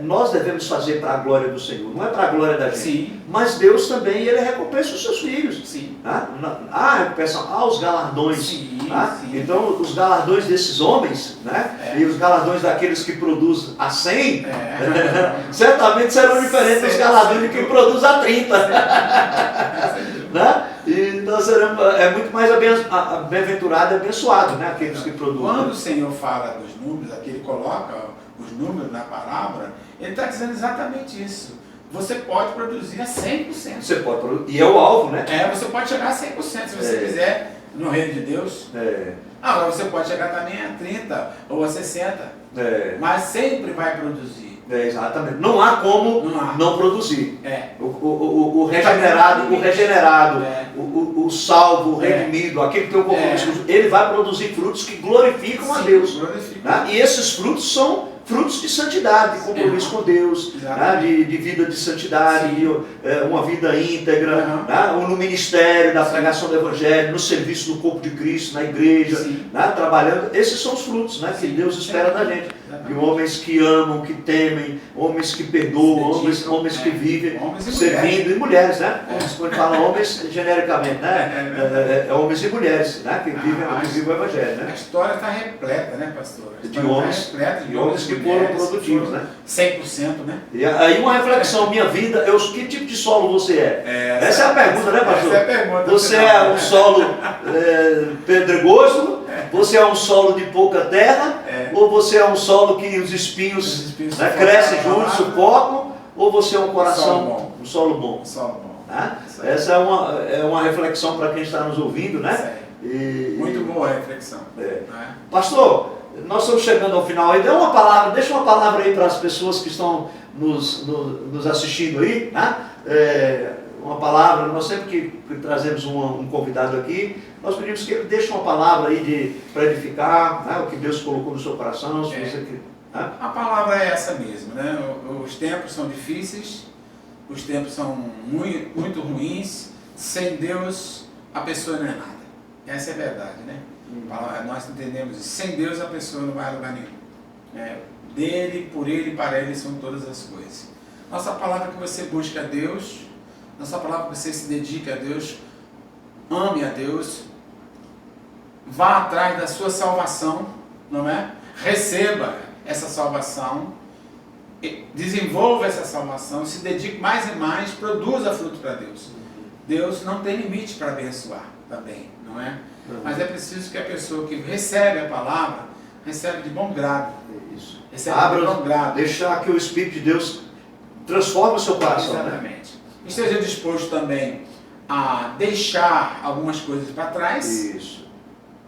nós devemos fazer para a glória do Senhor, não é para a glória da gente. Sim. Mas Deus também, Ele recompensa os seus filhos. Sim. Os galardões. Sim, sim. Então, os galardões desses homens, né? E os galardões daqueles que produzem a 100, certamente serão diferentes dos galardões de quem produz a 30. Né? E nós seremos, muito mais bem-aventurado e abençoado, né? Aqueles que produzem. Quando o Senhor fala dos números, aqui ele coloca os números na palavra, ele está dizendo exatamente isso. Você pode produzir a 100%. Você pode produzir, e é o alvo, né? Você pode chegar a 100% se você quiser no reino de Deus. Agora você pode chegar também a 30 ou a 60, mas sempre vai produzir. Exatamente. Não há como não produzir. O regenerado, o salvo, o redimido, aquele que tem um compromisso, ele vai produzir frutos que glorificam a Deus. Né? E esses frutos são frutos de santidade, de compromisso com Deus, né? de vida de santidade, de uma vida íntegra, né? No ministério da pregação do Evangelho, no serviço do corpo de Cristo, na igreja, né? Trabalhando. Esses são os frutos, né? Que Deus espera da gente. De homens que amam, que temem, homens que perdoam, homens que vivem servindo, e mulheres, né? Quando fala homens, genericamente, né? Homens e mulheres, né? Que vivem o Evangelho, né? A história está repleta, né, pastor? De homens que foram produtivos, né? 100%, né? E aí uma reflexão, minha vida, que tipo de solo você é? Essa é a pergunta, né, pastor? Essa é a pergunta. Você é um solo pedregoso, Você é um solo de pouca terra, ou você é um solo que os espinhos, né, crescem juntos, sufocam, ou você é um coração, um solo bom. Né? Essa é uma reflexão para quem está nos ouvindo, né? Muito boa a reflexão. Pastor, nós estamos chegando ao final aí. Deixa uma palavra aí para as pessoas que estão nos assistindo aí, né? Uma palavra, nós sempre que trazemos um convidado aqui, nós pedimos que ele deixe uma palavra aí para edificar, né? O que Deus colocou no seu coração. Se você, né? A palavra é essa mesmo, né? Os tempos são difíceis, os tempos são muito, muito ruins. Sem Deus, a pessoa não é nada. Essa é a verdade, né? Nós entendemos isso. Sem Deus, a pessoa não vai a lugar nenhum. Dele, por Ele, para Ele são todas as coisas. Nossa palavra é que você busque a Deus, nossa palavra é que você se dedique a Deus, ame a Deus, vá atrás da sua salvação, não é? Receba essa salvação, desenvolva essa salvação, se dedique mais e mais, produza fruto para Deus. Deus não tem limite para abençoar também, não é? Mas é preciso que a pessoa que recebe a palavra, recebe de bom grado. Isso. Recebe de bom grado. Deixar que o Espírito de Deus transforme o seu coração. Exatamente. Né? Esteja disposto também a deixar algumas coisas para trás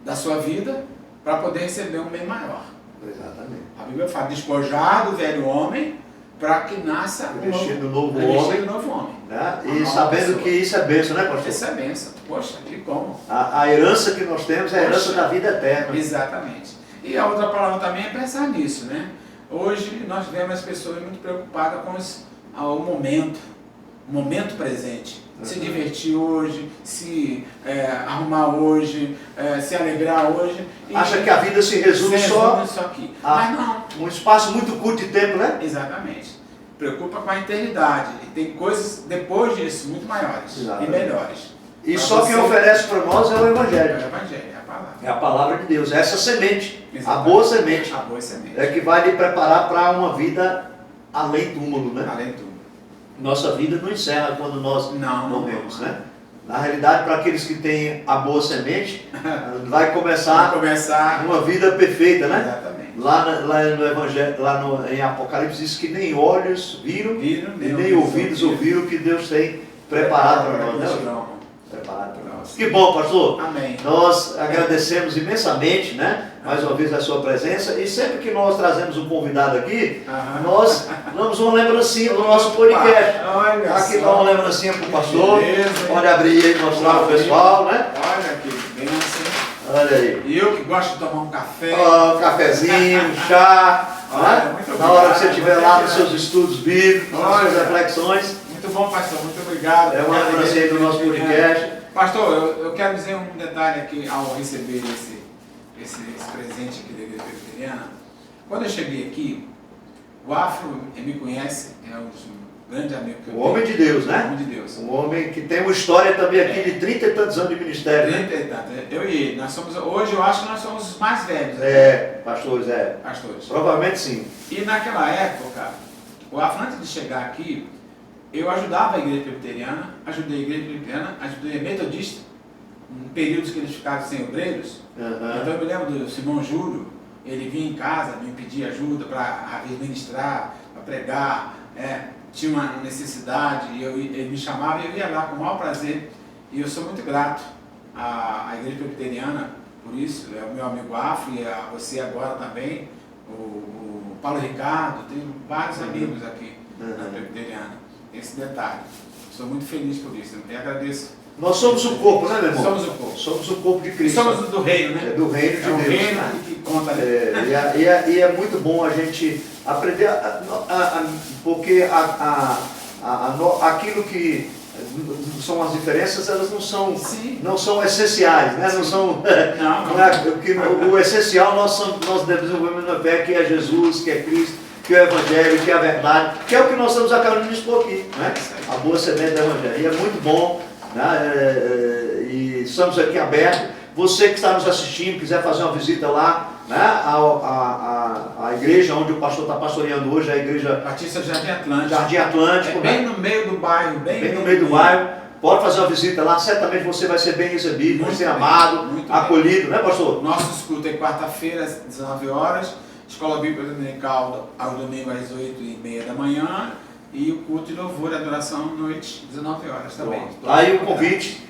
da sua vida para poder receber um bem maior. Exatamente. A Bíblia fala, despojar do velho homem para que nasça o novo homem. Né? E sabendo pessoa. Que isso é bênção, né, pastor? Isso é bênção. Poxa, que como? A herança que nós temos é a herança da vida eterna. Exatamente. E a outra palavra também é pensar nisso, né? Hoje nós vemos as pessoas muito preocupadas com o momento presente. Se divertir hoje, se arrumar hoje, se alegrar hoje. Acha que a vida se resume só aqui. Mas não. Um espaço muito curto de tempo, né? Exatamente. Preocupa com a eternidade. E tem coisas depois disso muito maiores e melhores. E só quem oferece para nós é o Evangelho. É o Evangelho, é a palavra. É a palavra de Deus, é essa semente. Exatamente. A boa semente. A boa semente. É que vai lhe preparar para uma vida além túmulo, né? Além túmulo. Nossa vida não encerra quando nós morremos, né? Na realidade, para aqueles que têm a boa semente, vai começar uma vida perfeita, né? Exatamente. Lá no Evangelho, em Apocalipse diz que nem olhos viram e nem ouvidos ouviram o que Deus tem preparado para nós, né? Preparado para nós. Que bom, pastor. Amém. Nós agradecemos imensamente, né? Mais uma vez a sua presença, e sempre que nós trazemos um convidado aqui, nós damos uma lembrancinha do nosso podcast. Aqui dá uma lembrancinha para o pastor. Pode abrir aí e mostrar para o pessoal, né? Olha aqui, bem assim. Olha aí. E eu que gosto de tomar um café. Um cafezinho, um chá. Olha, né? Na hora que você estiver lá nos seus estudos bíblicos, nas suas reflexões. Muito bom, pastor, muito obrigado. É uma lembrancinha do nosso podcast. Pastor, eu quero dizer um detalhe aqui ao receber esse presente aqui da Igreja Presbiteriana. Quando eu cheguei aqui, o Afro me conhece, é um grande amigo que eu tenho. O homem de Deus, né? O homem de Deus. Um homem que tem uma história também aqui de 30 e tantos anos de ministério. 30 e tantos. Eu e ele. Nós somos, hoje eu acho que nós somos os mais velhos. Pastores, Pastores. Provavelmente sim. E naquela época, o Afro, antes de chegar aqui, eu ajudava a Igreja Presbiteriana, ajudei a Igreja Presbiteriana, ajudei a Metodista, em períodos que eles ficaram sem obreiros. Então eu me lembro do Simão Júlio, ele vinha em casa, me pedia ajuda para ministrar, para pregar, tinha uma necessidade, e ele me chamava e eu ia lá com o maior prazer. E eu sou muito grato à Igreja Presbiteriana por isso, é o meu amigo Afro e a você agora também, o Paulo Ricardo, tenho vários amigos aqui na Presbiteriana. Esse detalhe. Estou muito feliz por isso. Eu agradeço. Nós somos o corpo, né, meu irmão? Somos o corpo. Somos o corpo de Cristo. Somos do reino, né? É do reino de Deus. O reino né? que conta ali. E é muito bom a gente aprender, porque aquilo que são as diferenças, elas não são essenciais, né? Não são. O essencial nós desenvolvemos na fé, que é Jesus, que é Cristo, que é o Evangelho, que é a verdade, que é o que nós estamos acabando de expor aqui, né? A boa semente do Evangelho. E é muito bom, né? E estamos aqui abertos. Você que está nos assistindo, quiser fazer uma visita lá, né? A igreja onde o pastor está pastoreando hoje, a igreja Batista Jardim Atlântico. Jardim Atlântico. Bem no meio do bairro. Bem no meio do bairro. Pode fazer uma visita lá, certamente você vai ser bem recebido, vai ser amado, muito acolhido, né, pastor? Nosso escuto é quarta-feira, às 19 horas, Escola Bíblica Dominical ao domingo às 8h30 da manhã, e o culto de louvor e adoração à noite, 19 horas também. Aí o convite,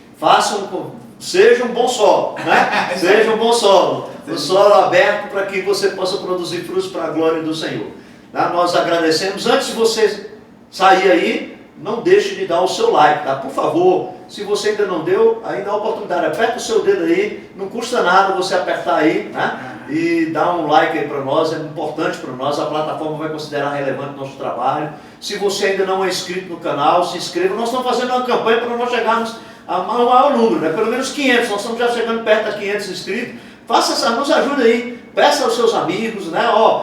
seja um bom solo, né? Seja um bom solo, um solo aberto para que você possa produzir frutos para a glória do Senhor. Tá? Nós agradecemos. Antes de você sair aí, não deixe de dar o seu like, tá? Por favor, se você ainda não deu, ainda há oportunidade, aperta o seu dedo aí, não custa nada você apertar aí, né? E dar um like aí para nós, é importante para nós, a plataforma vai considerar relevante o nosso trabalho. Se você ainda não é inscrito no canal, se inscreva. Nós estamos fazendo uma campanha para nós chegarmos ao maior número, né? Pelo menos 500, nós estamos já chegando perto de 500 inscritos. Faça essa, nos ajude aí, peça aos seus amigos, né?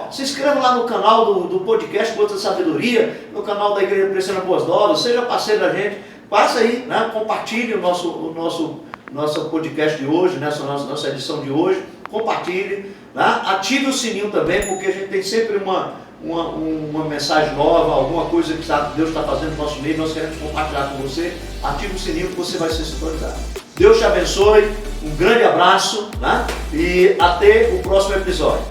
Se inscreva lá no canal do podcast Gotas de Sabedoria, no canal da Igreja Presbiteriana Boas Novas, seja parceiro da gente, passa aí, né? Compartilhe o nosso podcast de hoje, né? Nossa edição de hoje, compartilhe, né? Ative o sininho também, porque a gente tem sempre uma mensagem nova, alguma coisa que Deus está fazendo no nosso meio, nós queremos compartilhar com você. Ative o sininho que você vai ser sintonizado. Deus te abençoe, um grande abraço, né? E até o próximo episódio.